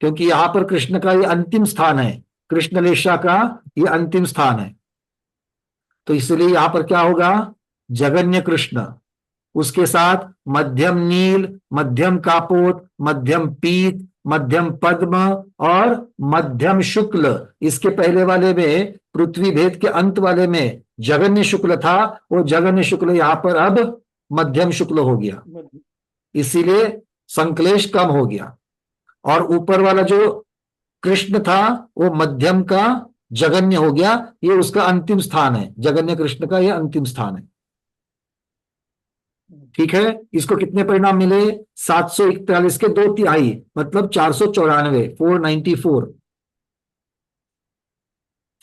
S1: क्योंकि यहां पर कृष्ण का ये अंतिम स्थान है, कृष्ण लेशा का ये अंतिम स्थान है, तो इसलिए यहां पर क्या होगा? जघन्य कृष्ण, उसके साथ मध्यम नील, मध्यम कापोत, मध्यम पीत, मध्यम पद्म और मध्यम शुक्ल। इसके पहले वाले में पृथ्वी भेद के अंत वाले में जघन्य शुक्ल था, वो जघन्य शुक्ल यहां पर अब मध्यम शुक्ल हो गया, इसीलिए संक्लेश कम हो गया। और ऊपर वाला जो कृष्ण था वो मध्यम का जघन्य हो गया, ये उसका अंतिम स्थान है, जघन्य कृष्ण का ये अंतिम स्थान है। ठीक है, इसको कितने परिणाम मिले? 741 के 2/3, मतलब 494, 494।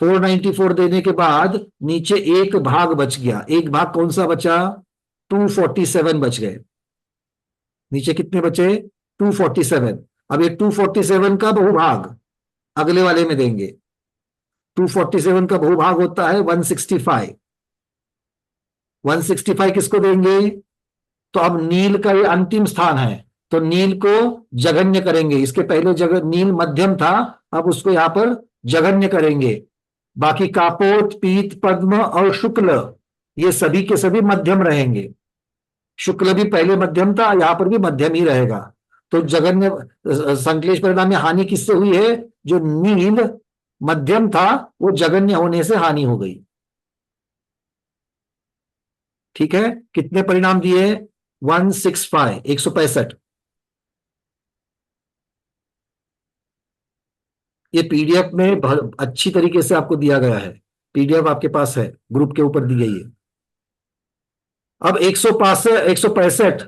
S1: 494 देने के बाद नीचे एक भाग बच गया। एक भाग कौन सा बचा? 247 बच गए। नीचे कितने बचे? 247। अब ये 247 का बहुभाग अगले वाले में देंगे। 247 का बहुभाग होता है 165। 165 किसको देंगे? तो अब नील का ये अंतिम स्थान है, तो नील को जघन्य करेंगे। इसके पहले जगह नील मध्यम था, अब उसको यहां पर जघन्य करेंगे। बाकी कापोत, पीत, पद्म और शुक्ल ये सभी के सभी मध्यम रहेंगे। शुक्ल भी पहले मध्यम था, यहां पर भी मध्यम ही रहेगा। तो जघन्य संक्लेश परिणाम में हानि किससे हुई है? जो नील मध्यम था वो जघन्य होने से हानि हो गई। ठीक है, कितने परिणाम दिए? 165, 165। ये पीडीएफ में बहुत अच्छी तरीके से आपको दिया गया है, पीडीएफ आपके पास है, ग्रुप के ऊपर दी गई है। अब 165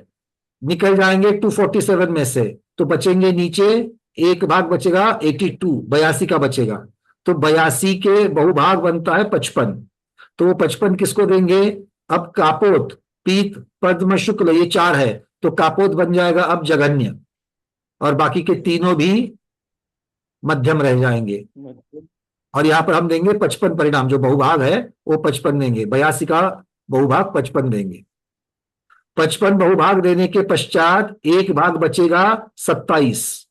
S1: निकल जाएंगे 247 में से, तो बचेंगे नीचे एक भाग बचेगा 82, 82 का बचेगा। तो 82 के बहुभाग बनता है 55, तो वो 55 किसको देंगे? अब कापोत, पीत, पद्म, शुक्ल ये 4 है, तो कापोत बन जाएगा अब जघन्य, और बाकी के तीनों भी मध्यम रह जाएंगे। और यहां पर हम देंगे 55 परिणाम, जो बहुभाग है वो 55 देंगे, 82 का बहुभाग 55 देंगे। 55 बहुभाग देने के पश्चात एक भाग बचेगा 27,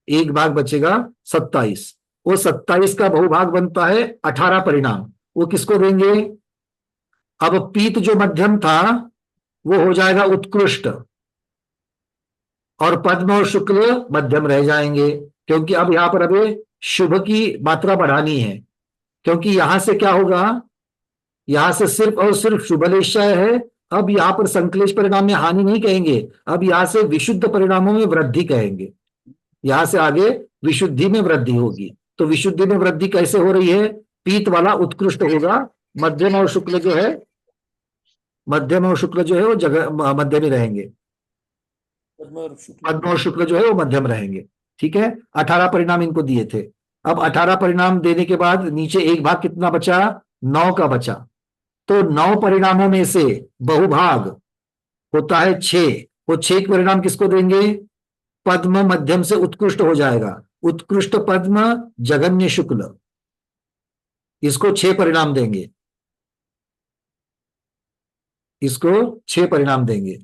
S1: एक भाग बचेगा 27। वो 27 का बहुभाग बनता है 18 परिणाम, वो किसको देंगे? अब पीत जो मध्यम था वो हो जाएगा उत्कृष्ट, और पद्म और शुक्ल मध्यम रह जाएंगे, क्योंकि अब यहां पर अभी शुभ की मात्रा बढ़ानी है। क्योंकि यहां से क्या होगा? यहां से सिर्फ और सिर्फ शुभ लेशय है। अब यहां पर संक्लेश परिणाम में हानि नहीं कहेंगे, अब यहां से विशुद्ध परिणामों में वृद्धि कहेंगे। यहां से आगे विशुद्धि में वृद्धि होगी। तो विशुद्धि में वृद्धि कैसे हो रही है? पीत वाला उत्कृष्ट होगा, मध्यम और शुक्ल जो है, मध्यम और शुक्ल जो है वो जगह मध्यम ही रहेंगे, पद्म और शुक्ल जो है वो मध्यम रहेंगे। ठीक है, 18 परिणाम इनको दिए थे। अब 18 परिणाम देने के बाद नीचे एक भाग कितना बचा? 9 का बचा। तो 9 परिणामों में से बहुभाग होता है 6, वो 6 परिणाम किसको देंगे? पद्म मध्यम से उत्कृष्ट हो जाएगा, उत्कृष्ट पद्म जघन्य शुक्ल, इसको 6 परिणाम देंगे, इसको 6 परिणाम देंगे।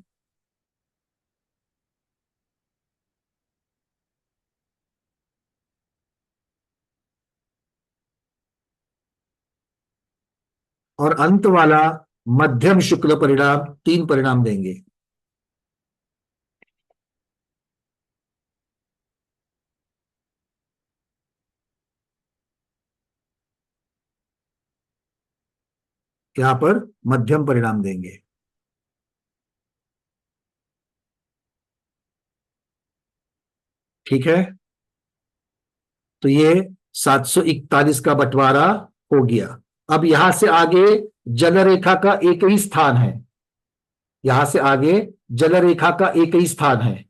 S1: और अंत वाला मध्यम शुक्ल परिणाम 3 परिणाम देंगे। यहां पर मध्यम परिणाम देंगे। ठीक है, तो ये 741 का बंटवारा हो गया। अब यहां से आगे जल रेखा का एक ही स्थान है, यहां से आगे जल रेखा का एक ही स्थान है,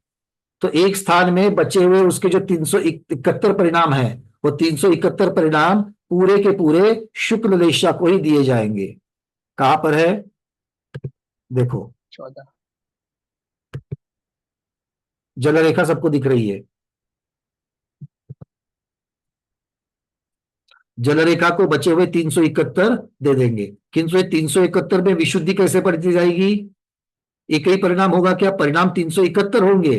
S1: तो एक स्थान में बचे हुए उसके जो 371 परिणाम है, वो 371 परिणाम पूरे के पूरे शुक्ल लेशा को ही दिए जाएंगे। कहां पर है, देखो
S9: 14
S1: जल रेखा सबको दिख रही है। जल रेखा को बचे हुए 371 दे देंगे, किंतु 371 में विशुद्धि कैसे बढ़ती जाएगी, एक ही परिणाम होगा क्या, परिणाम 371 होंगे,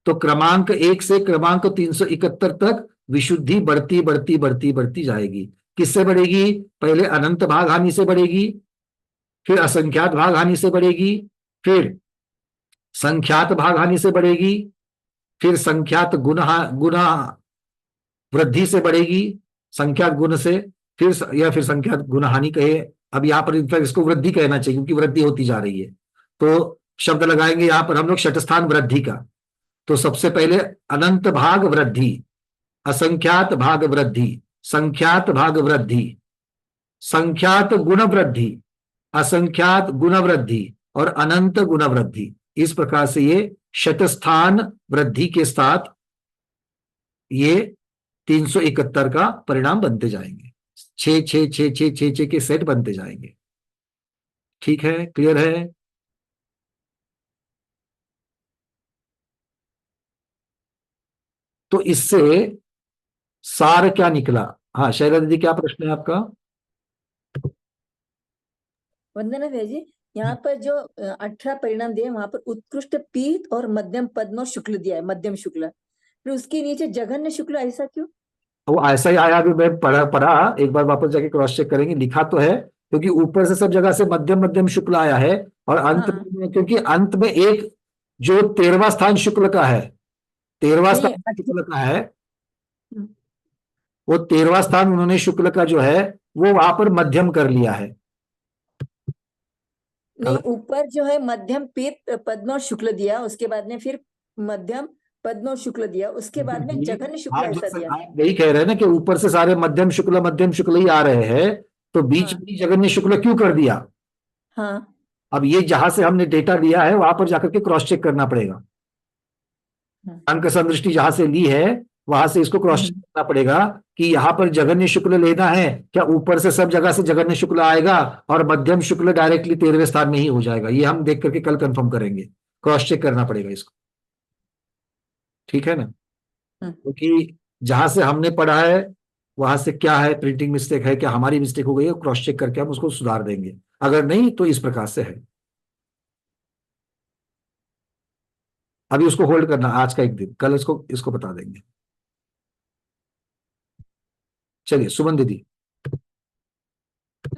S1: तो क्रमांक 1 से क्रमांक 371 तक विशुद्धि बढ़ती बढ़ती बढ़ती बढ़ती जाएगी। किससे बढ़ेगी, पहले अनंत भाग हानि से बढ़ेगी, फिर असंख्यात भाग हानि से बढ़ेगी, फिर संख्यात भाग हानि से बढ़ेगी, फिर संख्यात गुना वृद्धि से बढ़ेगी, संख्यात गुण से, फिर या फिर संख्यात गुण हानि कहे, अब यहां पर इनफैक्ट इसको वृद्धि कहना चाहिए क्योंकि वृद्धि होती जा रही है। तो शब्द लगाएंगे यहां पर हम लोग षटस्थान वृद्धि का। तो सबसे पहले अनंत भाग वृद्धि, असंख्यात भाग वृद्धि, संख्यात भाग वृद्धि, संख्यात गुण वृद्धि, असंख्यात गुण वृद्धि और अनंत गुण वृद्धि। इस प्रकार से ये शतस्थान वृद्धि के साथ ये 371 का परिणाम बनते जाएंगे, 6 6 6 6 6 6 के सेट बनते जाएंगे। ठीक है, क्लियर है। तो इससे सार क्या निकला। हाँ शैला दीदी, क्या प्रश्न है आपका।
S5: वंदना भैया जी, यहाँ पर जो 18 परिणाम दिए वहां पर उत्कृष्ट पीत और मध्यम पद्म और शुक्ल दिया है, मध्यम शुक्ल, फिर उसके नीचे जघन्य शुक्ल, ऐसा क्यों।
S1: वो ऐसा ही आया, अभी मैं पढ़ा एक बार वापस जाके क्रॉस चेक करेंगे, लिखा तो है क्योंकि ऊपर से सब जगह से मध्यम मध्यम शुक्ल आया है और अंत में, क्योंकि अंत में एक जो 13वां स्थान शुक्ल का है, 13वां स्थान शुक्ल का है, वो 13वां स्थान उन्होंने शुक्ल का जो है वो वहां पर मध्यम कर लिया है।
S5: नहीं, ऊपर जो है मध्यम पीत पद्म और शुक्ल दिया, उसके बाद में फिर मध्यम पद्म और शुक्ल दिया, उसके बाद में जघन्य शुक्ल ऐसा दिया।
S1: यही कह रहे हैं ना कि ऊपर से सारे मध्यम शुक्ल ही आ रहे हैं, तो बीच में जघन्य शुक्ल क्यों कर दिया।
S5: हाँ,
S1: अब ये जहां से हमने डेटा लिया है वहां पर जाकर के क्रॉस चेक करना पड़ेगा। अंक संदृष्टि जहां से ली है वहां से इसको क्रॉस चेक करना पड़ेगा कि यहाँ पर जघन्य शुक्ल लेना है क्या, ऊपर से सब जगह से जघन्य शुक्ल आएगा और मध्यम शुक्ल डायरेक्टली 13वें स्थान में ही हो जाएगा। ये हम देख करके कल कंफर्म करेंगे, क्रॉस चेक करना पड़ेगा इसको। ठीक है ना, क्योंकि जहां से हमने पढ़ा है वहां से क्या है, प्रिंटिंग मिस्टेक है क्या, हमारी मिस्टेक हो गई है, क्रॉस चेक करके हम उसको सुधार देंगे, अगर नहीं तो इस प्रकार से है। अभी उसको होल्ड करना आज का एक दिन, कल इसको बता देंगे। चलिए सुमन दीदी।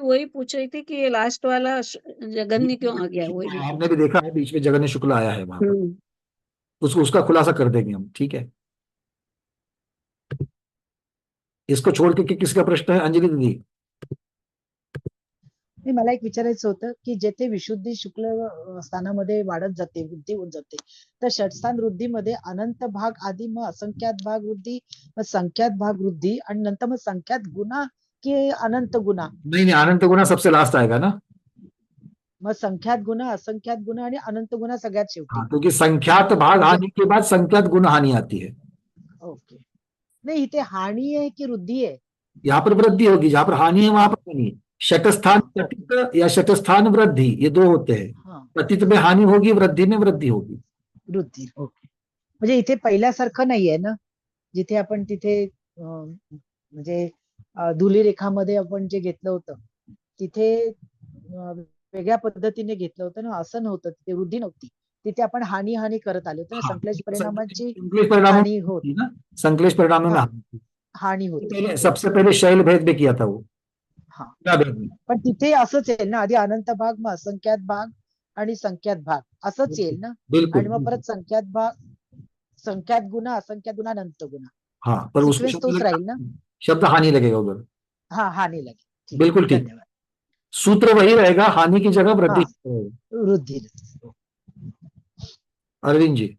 S13: वही पूछ रही थी कि ये लास्ट वाला जघन्य क्यों आ गया, वही
S1: हमने भी देखा है बीच में जघन्य शुक्ल आया है वहां पर, उसका खुलासा कर देंगे हम। ठीक है, इसको छोड़ के किसका प्रश्न है, अंजलि दीदी।
S14: नाही, मला एक विचारायचं होतं की जेथे विशुद्धी शुक्ल स्थानामध्ये वाढत जाते, वृद्धी होत जाते, तर षटस्थान वृद्धीमध्ये अनंत भाग आधी, मग असंख्यात भाग वृद्धी, मग संख्यात भाग वृद्धी आणि नंतर मग संख्यात गुणा की अनंत गुणा।
S1: नहीं, अनंत गुणा सबसे लास्ट आएगा ना,
S14: मग संख्यात गुणा, असंख्यात गुणा आणि अनंत गुणा सगळ्यात शेवटी।
S1: क्योंकि संख्यात भाग हानि के बाद संख्यात गुण हानि आती है।
S14: ओके, नहीं इथे हानि है कि वृद्धि है।
S1: यहाँ पर वृद्धि होगी, जहां पर हानि है वहां पर हानि। शतस्थान पतित या शतस्थान वृद्धि, ये दो होते हैं। पतित में हानि होगी, वृद्धि में वृद्धि होगी।
S14: वृद्धी, ओके, म्हणजे इथे पहिल्यासारखं नाहीये ना, जिथे आपण तिथे म्हणजे धुली रेखामध्ये आपण जे घेतलं होतं तिथे वेगळ्या पद्धतीने घेतलं होतं ना, असं नव्हतं, तिथे वृद्धी नव्हती, तिथे आपण हानी करत आलो होतो ना, संक्लेश परिणामाची हानी होती ना,
S1: संक्लेश परिणाम में
S14: हानि होती।
S1: सबसे पहले शैल भेद में किया था वो।
S3: हा
S1: या भेद में
S14: पण तिथे असंच आहे ना, आधी अनंत भाग, मग असंख्यात भाग आणि संख्यात भाग असंच येईल ना.
S1: बिल्कुल
S14: आणि मग परत संख्यात भाग, संख्यात गुणा, असंख्यात गुणा, अनंत गुणा,
S1: हाँ, पर उसको
S14: सिक्वेन्स तोच राहील ना.
S1: शब्द हानि लगेगा उधर,
S14: हा, हानी लगे. ठीक,
S1: बिल्कुल ठीक,
S14: धन्यवाद.
S1: सूत्र वही रहेगा, हानि की जगह वृद्धि
S14: हाँ।
S1: रहेगा।
S14: वृद्धि.
S1: अरविंद जी।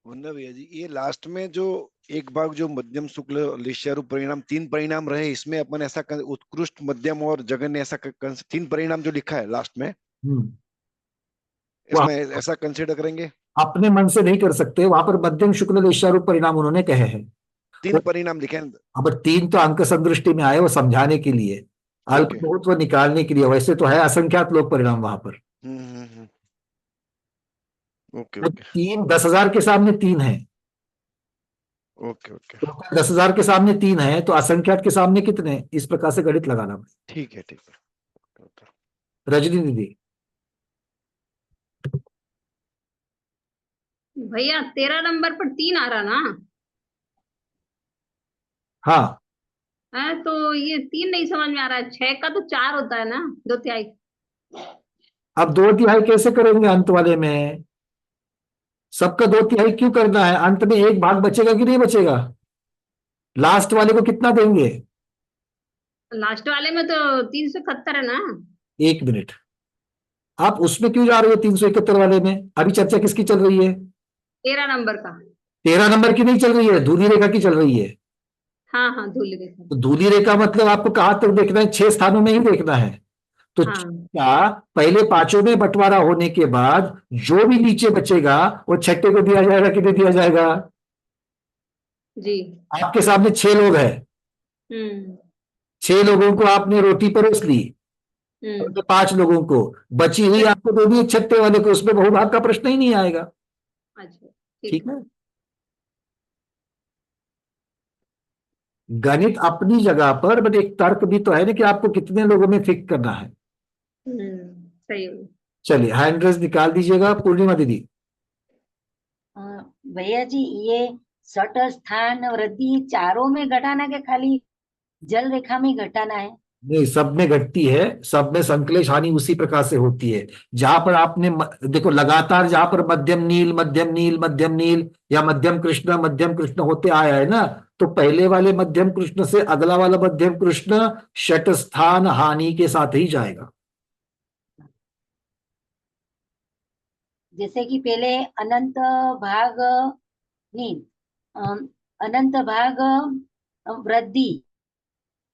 S15: वंदना भैया जी, ये लास्ट में जो एक भाग जो मध्यम शुक्ल लिश्यारूप परिणाम, 3 परिणाम रहे, इसमें अपन ऐसा उत्कृष्ट, मध्यम और जघन्य, ऐसा 3 परिणाम जो लिखा है लास्ट में, इसमें ऐसा कंसिडर करेंगे?
S1: अपने मन से नहीं कर सकते, वहां पर मध्यम शुक्ल लिश्यारूप परिणाम उन्होंने कहे हैं।
S15: 3 परिणाम लिखे हैं।
S1: अब 3 तो अंक संदृष्टि में आए, वो समझाने के लिए, अल्प बहुत वो निकालने के लिए, वैसे तो है असंख्यात लोक परिणाम वहां पर।
S15: ओके,
S1: 3 10,000 के सामने 3 है।
S15: ओके,
S1: 10,000 के सामने 3 है, तो असंख्यात के सामने कितने, इस प्रकार से गणित लगाना।
S15: ठीक है, ठीक है।
S1: रजनी दीदी।
S10: भैया 13 नंबर पर 3 आ रहा ना।
S1: हाँ,
S10: तो ये 3 नहीं समझ में आ रहा है। 6 का तो 4 होता है ना, 2/3।
S1: अब 2/3 कैसे करेंगे अंत वाले में? सबका 2/3 क्यों करना है? अंत में एक भाग बचेगा कि नहीं बचेगा? लास्ट वाले को कितना देंगे?
S10: लास्ट वाले में तो 371 है ना।
S1: 1 मिनट, आप उसमें क्यों जा रहे हो 371 वाले में? अभी चर्चा किसकी चल रही है?
S10: 13 नंबर का।
S1: 13 नंबर की नहीं चल रही है, धूली रेखा की चल रही है।
S10: हाँ हाँ, धूली रेखा।
S1: तो धूली रेखा मतलब आपको कहां तक देखना है? 6 स्थानों में ही देखना है। तो क्या पहले 5 में बंटवारा होने के बाद जो भी नीचे बचेगा वो छठे को दिया जाएगा कि नहीं दिया जाएगा?
S10: जी।
S1: आपके सामने 6 लोग हैं, 6 लोगों को आपने रोटी परोस ली, तो 5 लोगों को बची हुई आपको दे दी छठे वाले को, उसमें बहुभाग का प्रश्न ही नहीं आएगा।
S10: अच्छा,
S1: ठीक है। गणित अपनी जगह पर, बट एक तर्क भी तो है ना कि आपको कितने लोगों में फिक्स करना है।
S10: सही है।
S1: चलिए हैंड रेस निकाल दीजिएगा, पूर्णिमा दीदी।
S2: भैया जी, ये सट स्थान वृद्धि चारों में घटाना के खाली जल रेखा में घटाना है?
S1: नहीं, सब में घटती है, सब में संकलेश हानि उसी प्रकार से होती है। जहां पर आपने देखो लगातार, जहां पर मध्यम नील मध्यम नील मध्यम नील या मध्यम कृष्ण होते आया है ना, तो पहले वाले मध्यम कृष्ण से अगला वाला मध्यम कृष्ण षट स्थान हानि के साथ ही जाएगा।
S2: जैसे कि पहले अनंत भाग नील, अनंत भाग वृद्धि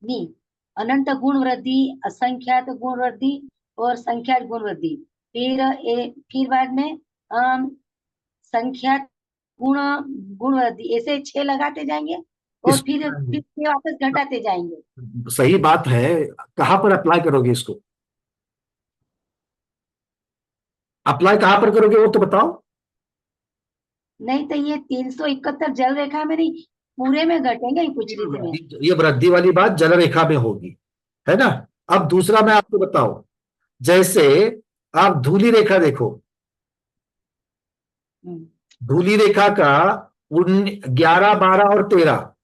S2: नील, अनंत गुण वृद्धि, असंख्यात गुण वृद्धि और संख्यात गुण वृद्धि। फिर बाद में संख्यात गुण वृद्धि, ऐसे 6 लगाते जाएंगे और फिर वापस घटाते जाएंगे।
S1: सही बात है, कहां पर अप्लाई करोगे इसको? अप्लाई कहां पर करोगे वो तो बताओ।
S2: नहीं तो ये 371 जल रेखा में नहीं, पूरे में घटेंगे ही कुछ रीति में।
S1: ये वृद्धि वाली बात जल रेखा में होगी, है ना। अब दूसरा मैं आपको बताऊं, जैसे आप धूली रेखा देखो, धूली रेखा का 11 12 और 13,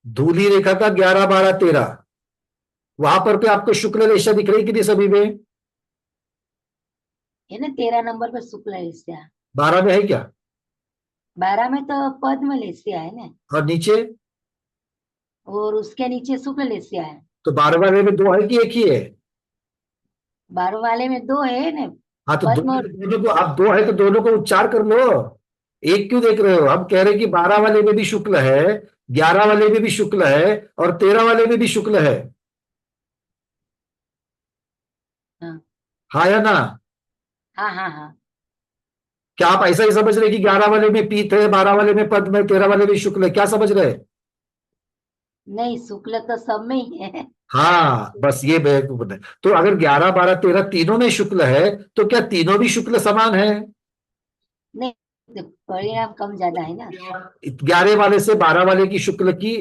S1: धूली रेखा का 11 12 13, वहां पर पे आपको शुक्ल रेखा दिख रही कि नहीं सभी में?
S2: है ना, 13 नंबर पे शुक्ल लेस्या।
S1: 12 में है क्या?
S2: 12 में तो पद्म लेस्या है ना,
S1: और नीचे?
S2: और उसके नीचे शुक्ल लेस्या है।
S1: तो 12 वाले में 2 है कि एक ही है?
S2: 12 वाले में 2 है ना।
S1: हाँ, तो दोनों को, आप 2 है तो दोनों को उच्चार कर लो, एक क्यों देख रहे हो? हम कह रहे हैं कि 12 वाले में भी शुक्ल है, 11 वाले में भी शुक्ल है और 13 वाले में भी शुक्ल है। हाँ या ना?
S2: हाँ हाँ हाँ।
S1: क्या आप ऐसा ही समझ रहे कि 11 वाले में पीत है, 12 वाले में पद्म है, 13 वाले में शुक्ल है? क्या समझ रहे?
S2: नहीं, शुक्ल तो सब में ही है।
S1: हाँ, बस ये बेवकूफ है। तो अगर 11 12 13 तीनों में शुक्ल है, तो क्या तीनों भी शुक्ल समान है?
S2: नहीं, परिणाम कम ज्यादा है ना।
S1: 11 वाले से 12 वाले की शुक्ल की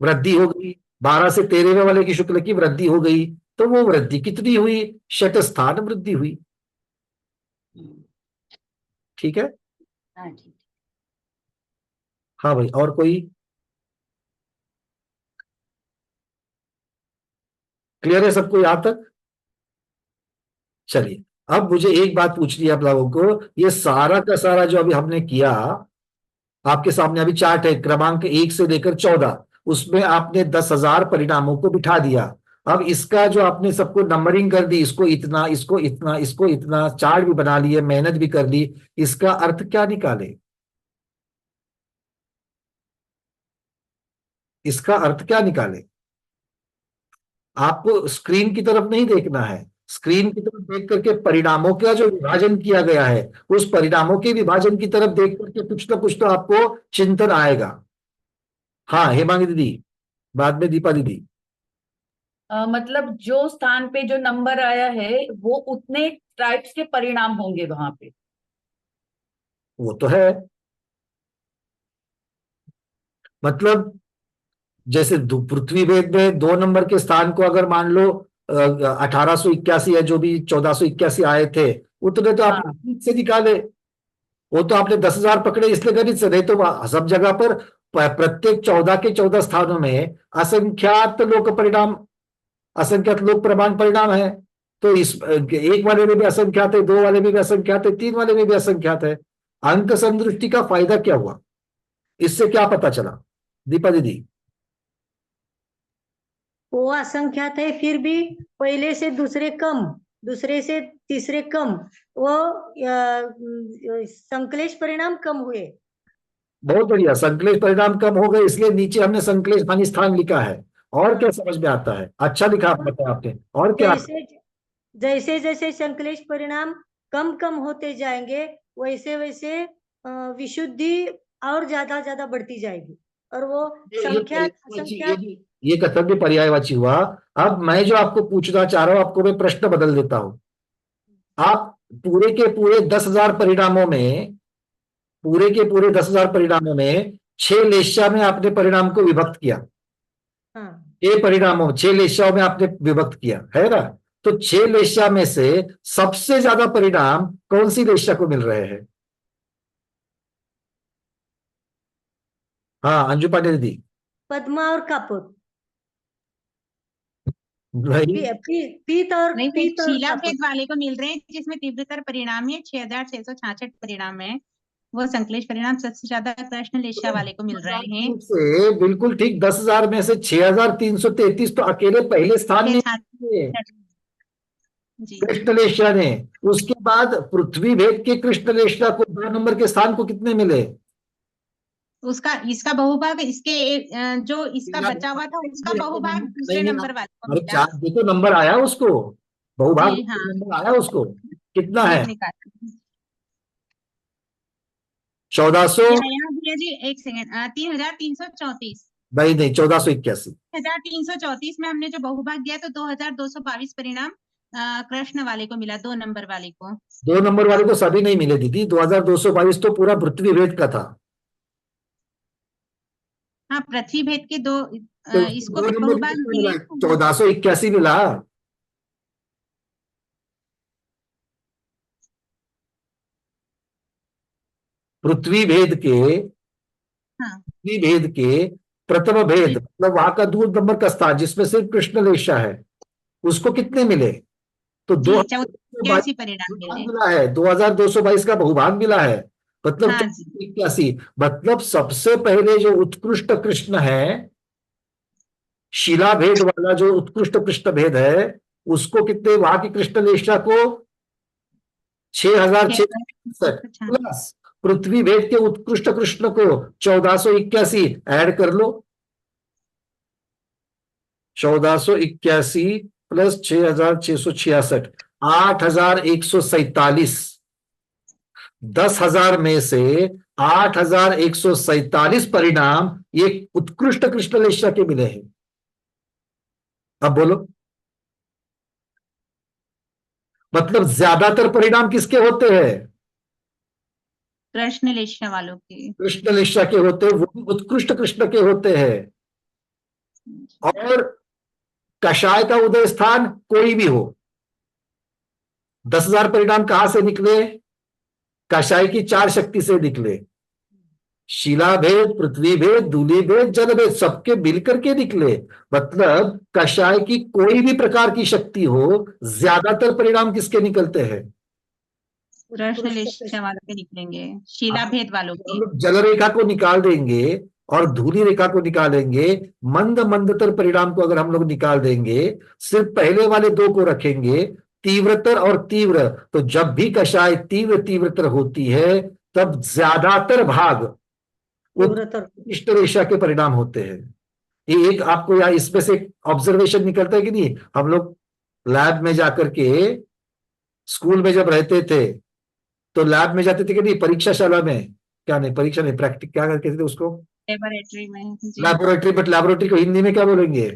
S1: वृद्धि हो गई, 12 से 13वें वाले की शुक्ल की वृद्धि हो गई, तो वो वृद्धि कितनी हुई? षट स्थान वृद्धि हुई। ठीक है।
S2: हाँ ठीक।
S1: हाँ भाई, और कोई? क्लियर है सबको यहां तक? चलिए, अब मुझे एक बात पूछनी है आप लोगों को। ये सारा का सारा जो अभी हमने किया, आपके सामने अभी चार्ट है, क्रमांक 1 से लेकर 14, उसमें आपने 10,000 परिणामों को बिठा दिया। अब इसका जो आपने सबको नंबरिंग कर दी, इसको इतना, इसको इतना, इसको इतना, चार्ट भी बना लिए, मेहनत भी कर ली, इसका अर्थ क्या निकाले? इसका अर्थ क्या निकाले? आपको स्क्रीन की तरफ नहीं देखना है, स्क्रीन की तरफ देख करके परिणामों का जो विभाजन किया गया है, उस परिणामों के विभाजन की तरफ देख करके कुछ ना कुछ तो आपको चिंतन आएगा। हाँ हेमांगी दीदी, बाद में दीपा दीदी।
S6: मतलब जो स्थान पे जो नंबर आया है वो उतने टाइप्स के परिणाम होंगे वहां पे।
S1: वो तो है, मतलब जैसे पृथ्वी भेद में 2 नंबर के स्थान को अगर मान लो 1881 या जो भी 1481 आए थे, उतने तो आपने गणित से निकाले। वो तो आपने 10,000 पकड़े इसलिए गणित से, नहीं तो सब जगह पर प्रत्येक 14 के 14 स्थानों में असंख्यात लोक परिणाम, असंख्यात लोक प्रमाण परिणाम है। तो इस एक वाले में भी असंख्यात है, 2 वाले में भी असंख्यात है, 3 वाले में भी असंख्यात है। अंक संदृष्टि का फायदा क्या हुआ? इससे क्या पता चला दीपा दीदी?
S16: वो असंख्यात है, फिर भी पहले से दूसरे कम, दूसरे से तीसरे कम, वो संकलेश परिणाम कम हुए।
S1: बहुत बढ़िया, संकलेश परिणाम कम हो गए, इसलिए नीचे हमने संकलेश हानि स्थान लिखा है। और क्या समझ में आता है? अच्छा लिखा बताया आपने। और क्या?
S16: जैसे जैसे संकलेश परिणाम कम कम होते जाएंगे, वैसे वैसे विशुद्धि और ज्यादा ज्यादा बढ़ती जाएगी, और वो संख्या
S1: ये कथन भी पर्यायवाची हुआ। अब मैं जो आपको पूछना चाह रहा हूं, आपको मैं प्रश्न बदल देता हूं। आप पूरे के पूरे 10,000 परिणामों में, पूरे के पूरे 10,000 परिणामों में 6 लेशा में आपने परिणाम को विभक्त किया। 6 परिणामों, 6 लेशाओं में आपने विभक्त किया है ना? तो 6 लेशा में से सबसे ज्यादा परिणाम कौन सी लेशा को मिल रहे हैं? हाँ अंजू पांडे दीदी।
S16: पद्मा और कापोत।
S4: पीत और शीला भेद वाले को मिल रहे हैं, जिसमें तीव्रतर परिणाम है 6,666 परिणाम है। वो संकलेश परिणाम सबसे ज्यादा कृष्ण लेशा वाले को मिल रहे हैं।
S1: से बिल्कुल ठीक, 10,000 में से 6,333 तो अकेले पहले स्थान में कृष्ण लेशा ने। उसके बाद पृथ्वी भेद के कृष्ण लेशा को 2 नंबर के स्थान को कितने मिले?
S4: उसका इसका बहुभाग, इसके जो इसका बचा हुआ था उसका बहुभाग दूसरे नंबर वाले को मिला।
S1: 4 देखो नंबर आया उसको, बहुभाग नंबर आया उसको, कितना है? 1400
S4: जी, एक सेकंड, 3,334।
S1: नहीं 1481।
S4: 1,334 में हमने जो बहुभाग दिया तो 2,222 परिणाम कृष्ण वाले को मिला, 2 नंबर वाले को।
S1: 2 नंबर वाले को सभी नहीं मिले दीदी, 2,222 तो पूरा पृथ्वी भेद का था।
S4: हाँ पृथ्वी भेद के दो, इसको भी बहुभाग मिले।
S1: 1481 मिला। पृथ्वी भेद के, पृथ्वी भेद के प्रथम भेद, मतलब वहां का 2 नंबर का स्थान जिसमें सिर्फ कृष्ण लेशा है, उसको कितने मिले? तो 2,222 परिणाम मिला है, 2,222 का बहुभाग मिला है, मतलब 81। मतलब सबसे पहले जो उत्कृष्ट कृष्ण है, शिला भेद वाला जो उत्कृष्ट कृष्ण भेद है, उसको कितने, वहां की कृष्ण लेशा को 6,666 प्लस पृथ्वी भेद के उत्कृष्ट कृष्ण को 1481 ऐड कर लो। 1481 प्लस 6,666, 8,147। 10,000 में से 8,147 परिणाम ये उत्कृष्ट कृष्ण लेशा के मिले हैं। अब बोलो, मतलब ज्यादातर परिणाम किसके होते हैं?
S4: कृष्ण लेशा वालों के,
S1: कृष्ण लेशा के होते हैं, वो भी उत्कृष्ट कृष्ण के होते हैं। और कषाय का उदय स्थान कोई भी हो, 10,000 परिणाम कहां से निकले? कषाय की 4 शक्ति से निकले। शिला भेद, पृथ्वी भेद, धूलि भेद, जल भेद सबके मिलकर के निकले। मतलब कषाय की कोई भी प्रकार की शक्ति हो, ज्यादातर परिणाम किसके निकलते हैं?
S4: कृष्ण लेशा वालों के निकलेंगे, शिला भेद वालों के।
S1: जल रेखा को निकाल देंगे और धूलि रेखा को निकालेंगे, मंद मंदतर परिणाम को अगर हम लोग निकाल देंगे, सिर्फ पहले वाले दो को रखेंगे, तीव्रतर और तीव्र, तो जब भी कषाय तीव्र तीव्रतर होती है तब ज्यादातर भाग उत्कृष्ट रेशा के परिणाम होते हैं। ये एक आपको यहाँ इसमें से ऑब्जर्वेशन निकलता है कि नहीं? हम लोग लैब में जाकर के, स्कूल में जब रहते थे तो लैब में जाते थे कि नहीं, परीक्षाशाला में, क्या नहीं परीक्षा नहीं, प्रैक्टिस क्या कहते थे उसको,
S4: लेबोरेटरी में जी।
S1: लैबोरेटरी, बट लैबोरेटरी को हिंदी में क्या बोलेंगे?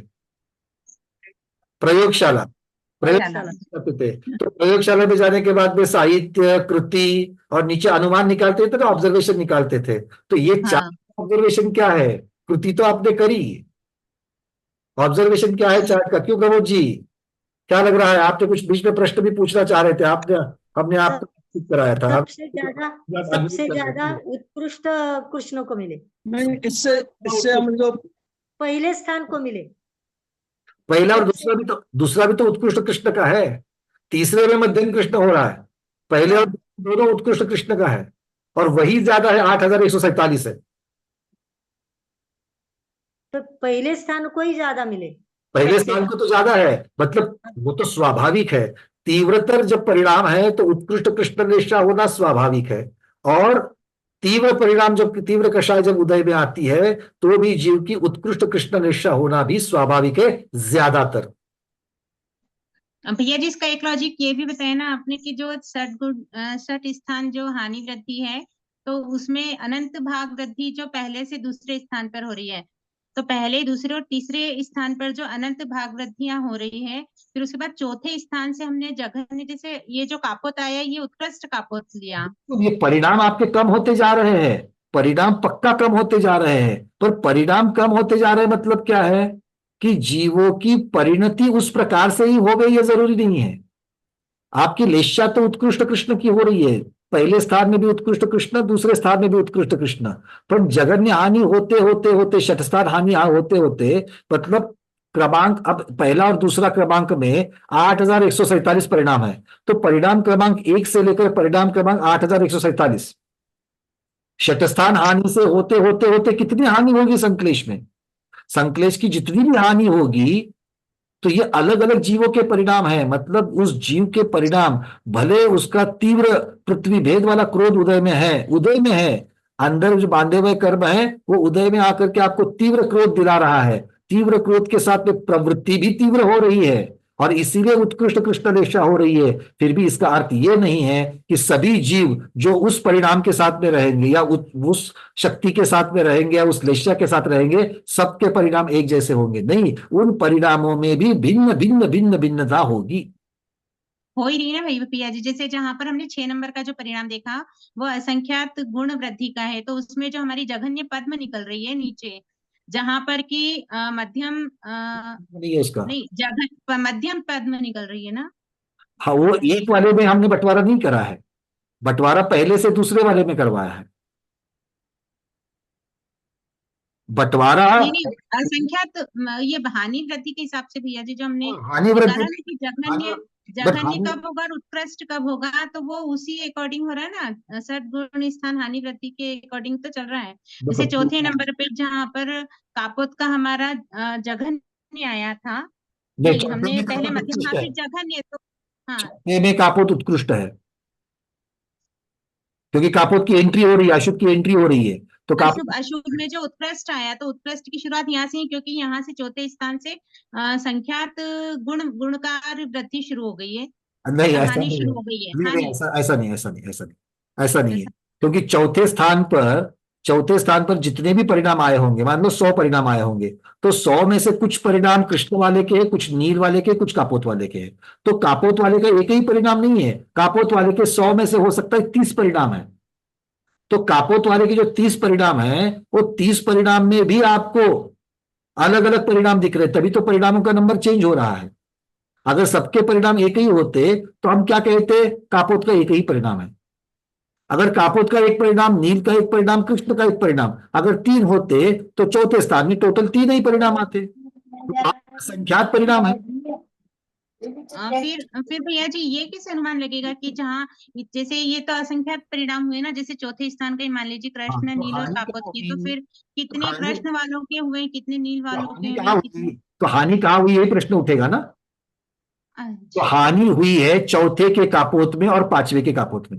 S1: प्रयोगशाला। प्रयोगशाला करते थे। तो प्रयोगशाला में जाने के बाद में साहित्य, कृति और नीचे अनुमान निकालते थे ना, ऑब्जर्वेशन निकालते थे। तो ये चार ऑब्जर्वेशन क्या है? कृति तो आपने करी, ऑब्जर्वेशन क्या है चार्ट का? क्यों प्रमोद जी, क्या लग रहा है? आपने कुछ बीच में प्रश्न भी पूछना चाह रहे थे, आपने हमने आपको कराया था।
S16: सबसे ज्यादा उत्कृष्ट कृष्ण को मिले।
S17: नहीं, इससे हम लोग
S16: पहले स्थान को मिले।
S1: पहला और दूसरा भी तो उत्कृष्ट कृष्ण का है। तीसरे में मध्यम कृष्ण हो रहा है, पहले और दोनों उत्कृष्ट कृष्ण का है, और वही ज्यादा है, 8,147 है।
S16: तो पहले स्थान को ही ज्यादा मिले,
S1: पहले स्थान को तो ज्यादा है, मतलब वो तो स्वाभाविक है। तीव्रतर जब परिणाम है तो उत्कृष्ट कृष्ण रेशा होना स्वाभाविक है, और तीव्र परिणाम जब तीव्र कषाय जब उदय में आती है तो भी जीव की उत्कृष्ट कृष्ण रेशा होना भी स्वाभाविक है ज्यादातर।
S4: भैया जी इसका एक लॉजिक ये भी बताया ना आपने कि जो षट स्थान जो हानि वृद्धि है, तो उसमें अनंत भाग वृद्धि जो पहले से दूसरे स्थान पर हो रही है, तो पहले, दूसरे और तीसरे स्थान पर जो अनंत भाग वृद्धियां हो रही है, फिर उसके बाद चौथे स्थान से हमने जघन्य, जैसे ये जो कापोत आया ये उत्कृष्ट कापोत लिया।
S1: ये परिणाम आपके कम होते जा रहे हैं, परिणाम पक्का कम होते जा रहे हैं, पर परिणाम कम होते जा रहे हैं मतलब क्या है कि जीवों की परिणति उस प्रकार से ही हो गई है, जरूरी नहीं है। आपकी लेशा तो उत्कृष्ट कृष्ण की हो रही है, पहले स्थान में भी उत्कृष्ट कृष्ण, दूसरे स्थान में भी उत्कृष्ट कृष्ण, पर जघन्य हानि होते होते होते, शठ स्थान हानि होते होते, मतलब क्रमांक अब पहला और दूसरा क्रमांक में 8,147 परिणाम है, तो परिणाम क्रमांक 1 से लेकर परिणाम क्रमांक 8,147, शठ स्थान हानि से होते होते होते कितनी हानि होगी संक्लेश में? संक्लेश की जितनी भी हानि होगी तो ये अलग अलग जीवों के परिणाम है। मतलब उस जीव के परिणाम, भले उसका तीव्र पृथ्वी भेद वाला क्रोध उदय में है, अंदर जो बांधे हुए कर्म है वो उदय में आकर के आपको तीव्र क्रोध दिला रहा है, तीव्र क्रोध के साथ में प्रवृत्ति भी तीव्र हो रही है, और इसीलिए उत्कृष्ट कृष्ण रेशा हो रही है। फिर भी इसका अर्थ ये नहीं है कि सभी जीव जो उस परिणाम के साथ में रहेंगे या उस शक्ति के साथ में रहेंगे या उस लेशा के साथ रहेंगे, सबके परिणाम एक जैसे होंगे। नहीं, उन परिणामों में भी भिन्न भिन्न भिन्न भिन्नता होगी।
S4: हो ही रही ना भाई पिया जी, जैसे जहां पर हमने 6 नंबर का जो परिणाम देखा वो असंख्यात गुण वृद्धि का है, तो उसमें जो हमारी जघन्य पद्म निकल रही है नीचे, जहां पर कि मध्यम
S1: नहीं है इसका,
S4: नहीं मध्यम पद्म निकल रही है ना।
S1: हाँ, वो एक वाले में हमने बंटवारा नहीं करा है, बंटवारा पहले से दूसरे वाले में करवाया है। बंटवारा
S4: असंख्यात ये हानि वृद्धि के हिसाब से भैया जी जो हमने
S1: हानि वृद्धि,
S4: जघन्य कब होगा और उत्कृष्ट कब होगा, तो वो उसी अकॉर्डिंग हो रहा है ना, सठ गुण स्थान हानि वृद्धि के अकॉर्डिंग तो चल रहा है। जैसे चौथे नंबर पे जहाँ पर कापोत का हमारा जघन्य आया था, हमने पहले मध्यम फिर जघन्य, तो हाँ
S1: में कापोत उत्कृष्ट है क्योंकि कापोत की एंट्री हो रही है, अशुभ की एंट्री हो रही है, तो
S4: अशुभ में जो उत्कृष्ट आया, तो उत्कृष्ट की शुरुआत यहाँ से ही, क्योंकि यहाँ से चौथे स्थान से संख्यात गुणकार वृद्धि शुरू हो गई है,
S1: नहीं ऐसा नहीं,
S4: शुरू हो गई है।
S1: ऐसा नहीं है, क्योंकि चौथे स्थान पर जितने भी परिणाम आए होंगे, मान लो 100 परिणाम आए होंगे, तो 100 में से कुछ परिणाम कृष्ण वाले के, कुछ नील वाले के, कुछ कापोत वाले के, तो कापोत वाले का एक ही परिणाम नहीं है, कापोत वाले के 100 में से हो सकता है 30 परिणाम है। तो कापोत वाले के जो 30 परिणाम है, वो 30 परिणाम में भी आपको अलग अलग परिणाम दिख रहे, तभी तो परिणामों का नंबर चेंज हो रहा है। अगर सबके परिणाम एक ही होते तो हम क्या कहते, कापोत का एक ही परिणाम है। अगर कापोत का एक परिणाम, नील का एक परिणाम, कृष्ण का एक परिणाम, अगर 3 होते तो चौथे स्थान में टोटल 3 ही परिणाम आते। तो संख्यात परिणाम है।
S4: फिर भैया जी ये कैसे अनुमान लगेगा कि जहाँ जैसे ये तो असंख्यात परिणाम हुए ना, जैसे चौथे स्थान का ही मान लीजिए कृष्ण,
S1: तो
S4: नील और
S1: हानि क्या
S4: कापोत के, तो
S1: होगी?
S4: फिर कितने
S1: हानि
S4: कृष्ण वालों के हुए, कितने नील वालों के
S1: हानि
S4: हुए,
S1: कहाँ
S4: कितने?
S1: हुई? तो हानि कहाँ हुई, यही प्रश्न उठेगा ना। तो
S4: अच्छा,
S1: हानि हुई है चौथे के कापोत में और पांचवे के कापोत में।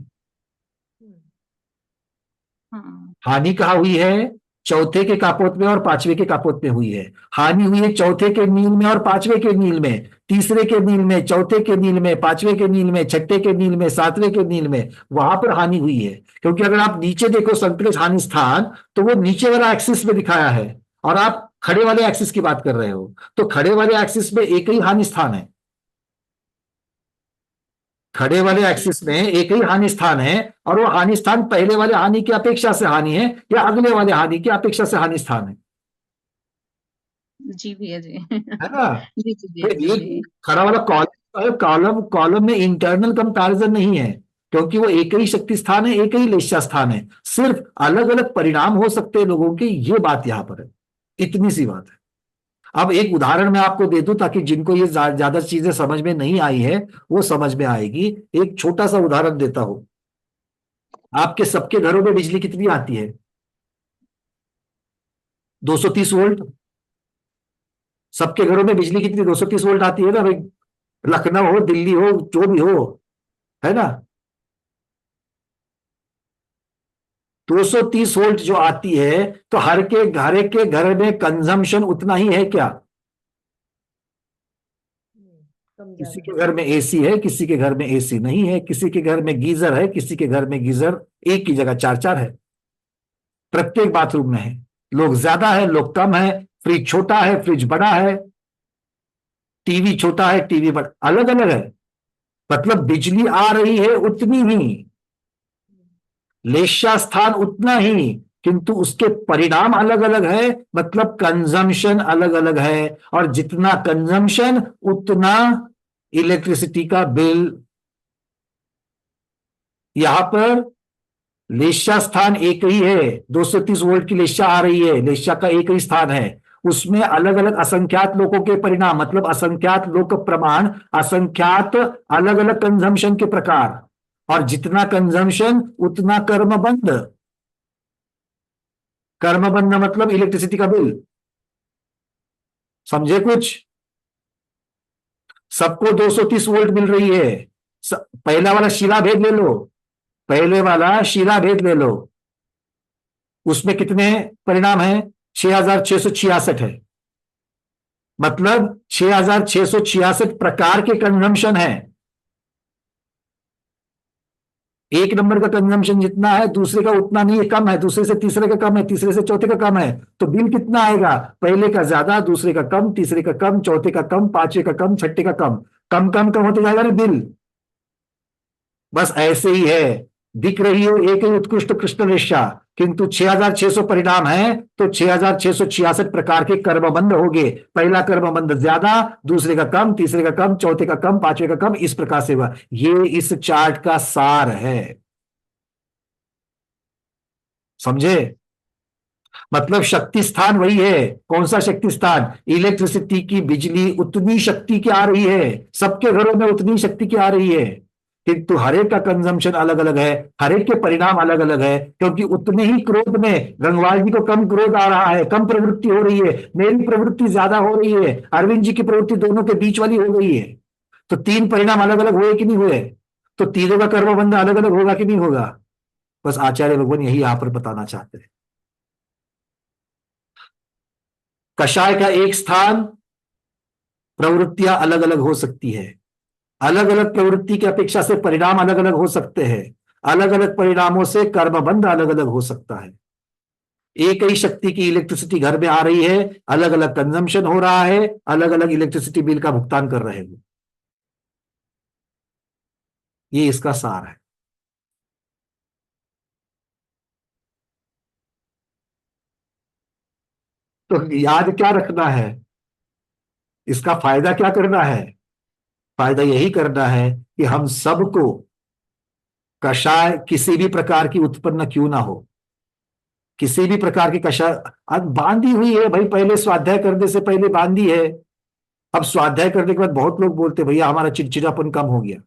S4: हाँ,
S1: हानि कहाँ हुई है? चौथे के कापोत में और पांचवे के कापोत में हुई है। हानि हुई है चौथे के नील में और पांचवे के नील में, तीसरे के नील में, चौथे के नील में, पांचवे के नील में, छठे के नील में, सातवें के नील में, वहां पर हानि हुई है। क्योंकि अगर आप नीचे देखो संतुलित हानि स्थान, तो वो नीचे वाला एक्सिस में दिखाया है और आप खड़े वाले एक्सिस की बात कर रहे हो, तो खड़े वाले एक्सिस में एक ही हानि स्थान है। खड़े वाले एक्सिस में एक ही हानि स्थान है, और वो हानि स्थान पहले वाले हानि की अपेक्षा से हानि है या अगले वाले हानि की अपेक्षा से हानि स्थान है
S4: जी भैया जी।
S1: है ना।
S4: जी जी जी
S1: तो
S4: जी
S1: एक
S4: जी।
S1: खड़ा वाला कॉलम, कॉलम में इंटरनल कंपैरिजन नहीं है, क्योंकि वो एक ही शक्ति स्थान है, एक ही लेशा स्थान है, सिर्फ अलग अलग परिणाम हो सकते हैं लोगों के, ये बात यहां पर है। इतनी सी बात है। अब एक उदाहरण मैं आपको दे दूं ताकि जिनको ये ज्यादा चीजें समझ में नहीं आई है वो समझ में आएगी। एक छोटा सा उदाहरण देता हूं। आपके सबके घरों में बिजली कितनी आती है? 230 वोल्ट। सबके घरों में बिजली कितनी 230 वोल्ट आती है ना भाई। लखनऊ हो, दिल्ली हो, जो भी हो, है ना। 230 वोल्ट जो आती है, तो हर के घर में कंजम्पशन उतना ही है क्या? किसी के घर में एसी है, किसी के घर में एसी नहीं है, किसी के घर में गीजर है, किसी के घर में गीजर एक की जगह 4-4 है, प्रत्येक बाथरूम में है। लोग ज्यादा है, लोग कम है, फ्रिज छोटा है, फ्रिज बड़ा है, टीवी छोटा है, टीवी बड़ा, अलग अलग है। मतलब बिजली आ रही है उतनी ही, लेशा स्थान उतना ही, किंतु उसके परिणाम अलग अलग है, मतलब कंजम्पशन अलग अलग है। और जितना कंजम्पशन उतना इलेक्ट्रिसिटी का बिल। यहां पर लेशा स्थान एक ही है, 230 वोल्ट की लेशा आ रही है, लेशा का एक ही स्थान है, उसमें अलग अलग असंख्यात लोगों के परिणाम, मतलब असंख्यात लोक प्रमाण, असंख्यात अलग अलग कंजम्पशन के प्रकार, और जितना कंजम्पशन उतना कर्मबंध। कर्मबंध मतलब इलेक्ट्रिसिटी का बिल। समझे कुछ? सबको 230 वोल्ट मिल रही है। पहला वाला शिलाभेद ले लो, पहले वाला शिलाभेद ले लो, उसमें कितने परिणाम है? 6666 है, मतलब 6666 प्रकार के कंजम्पशन है। एक नंबर का कंजम्पशन जितना है दूसरे का उतना नहीं है, कम है, दूसरे से तीसरे का कम है, तीसरे से चौथे का कम है, तो बिल कितना आएगा? पहले का ज्यादा, दूसरे का कम, तीसरे का कम, चौथे का कम, पांचवे का कम, छठे का कम, कम कम कम होते जाएगा ना बिल। बस ऐसे ही है, दिख रही है एक ही उत्कृष्ट कृष्ण रेशा, किंतु 6600 परिणाम है, तो 6666 प्रकार के कर्मबंध हो गए। पहला कर्मबंध ज्यादा, दूसरे का कम, तीसरे का कम, चौथे का कम, पांचवे का कम, इस प्रकार से हुआ। ये इस चार्ट का सार है। समझे? मतलब शक्ति स्थान वही है। कौन सा शक्ति स्थान? इलेक्ट्रिसिटी की बिजली उतनी शक्ति की आ रही है, सबके घरों में उतनी शक्ति की आ रही है, किंतु हर एक का कंजम्पशन अलग अलग है, हर एक के परिणाम अलग अलग है। क्योंकि उतने ही क्रोध में गंगवार जी को कम क्रोध आ रहा है, कम प्रवृत्ति हो रही है, मेरी प्रवृत्ति ज्यादा हो रही है, अरविंद जी की प्रवृत्ति दोनों के बीच वाली हो गई है। तो 3 परिणाम अलग अलग हुए कि नहीं हुए? तो तीनों का कर्मबंध अलग अलग होगा कि नहीं होगा? बस आचार्य भगवान यही यहां पर बताना चाहते हैं। कषाय का एक स्थान, प्रवृत्तियां अलग अलग हो सकती है, अलग अलग प्रवृत्ति की अपेक्षा से परिणाम अलग अलग हो सकते हैं, अलग अलग परिणामों से कर्मबंध अलग अलग हो सकता है। एक ही शक्ति की इलेक्ट्रिसिटी घर में आ रही है, अलग अलग कंजम्पशन हो रहा है, अलग अलग इलेक्ट्रिसिटी बिल का भुगतान कर रहे हैं। ये इसका सार है। तो याद क्या रखना है? इसका फायदा क्या करना है? फायदा यही करना है कि हम सबको कषाय किसी भी प्रकार की उत्पन्न क्यों ना हो, किसी भी प्रकार की कषाय आज बांधी हुई है भाई, पहले स्वाध्याय करने से पहले बांधी है। अब स्वाध्याय करने के बाद बहुत लोग बोलते भैया हमारा चिड़चिड़ापन कम हो गया।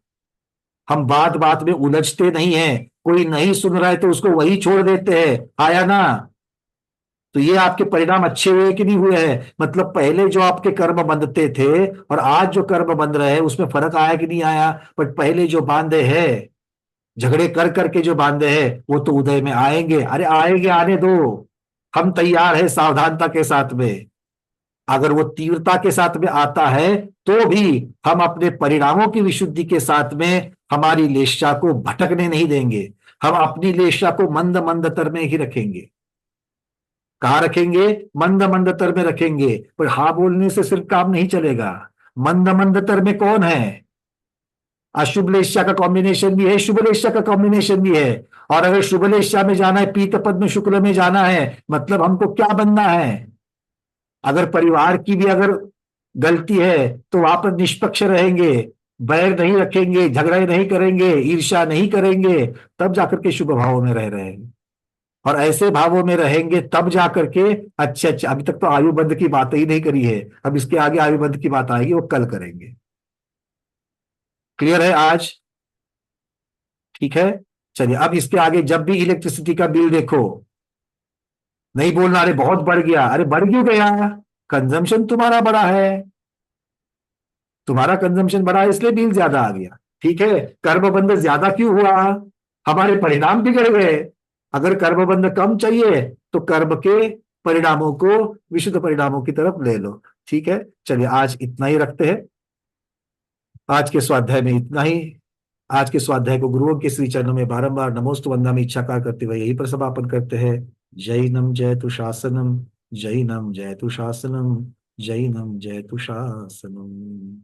S1: हम बात बात में उलझते नहीं हैं, कोई नहीं सुन रहा है तो उसको वही छोड़ देते हैं, आया ना। तो ये आपके परिणाम अच्छे हुए कि नहीं हुए हैं? मतलब पहले जो आपके कर्म बंधते थे और आज जो कर्म बंध रहे हैं उसमें फर्क आया कि नहीं आया? बट पहले जो बांधे हैं, झगड़े कर करके जो बांधे हैं, वो तो उदय में आएंगे। अरे आएंगे, आने दो, हम तैयार है सावधानता के साथ में। अगर वो तीव्रता के साथ में आता है तो भी हम अपने परिणामों की विशुद्धि के साथ में हमारी लेशा को भटकने नहीं देंगे। हम अपनी लेशा को मंद मंदतर में ही रखेंगे। कहाँ रखेंगे? मंद मंदतर में रखेंगे। पर हाँ बोलने से सिर्फ काम नहीं चलेगा। मंद मंदतर में कौन है? अशुभ लेशा का कॉम्बिनेशन भी है, शुभ लेशा का कॉम्बिनेशन भी है। और अगर शुभ लेशा में जाना है, पीत पद्म शुक्ल में जाना है, मतलब हमको क्या बनना है? अगर परिवार की भी अगर गलती है तो वहां पर निष्पक्ष रहेंगे, बैर नहीं रखेंगे, झगड़े नहीं करेंगे, ईर्ष्या नहीं करेंगे, तब जाकर के शुभ भावों में रह रहे हैं। और ऐसे भावों में रहेंगे तब जाकर के अच्छा। अभी तक तो आयुबंध की बात ही नहीं करी है, अब इसके आगे आयुबंध की बात आएगी, वो कल करेंगे। क्लियर है आज? ठीक है, चलिए। अब इसके आगे जब भी इलेक्ट्रिसिटी का बिल देखो, नहीं बोलना अरे बहुत बढ़ गया। अरे बढ़ क्यों गया? कंजम्पशन तुम्हारा बड़ा है, तुम्हारा कंजम्पशन बड़ा है इसलिए बिल ज्यादा आ गया। ठीक है, कर्मबंध ज्यादा क्यों हुआ? हमारे परिणाम बिगड़ गए। अगर कर्मबंध कम चाहिए तो कर्म के परिणामों को विशुद्ध परिणामों की तरफ ले लो। ठीक है, चलिए आज इतना ही रखते हैं। आज के स्वाध्याय में इतना ही। आज के स्वाध्याय को गुरुओं के श्री चरणों में बारंबार नमोस्तु वंदना में इच्छाकार करते हुए यही पर समापन करते हैं। जैनम जयतु शासनम, जैनम जयतु शासनम, जैनम जयतु शासनम।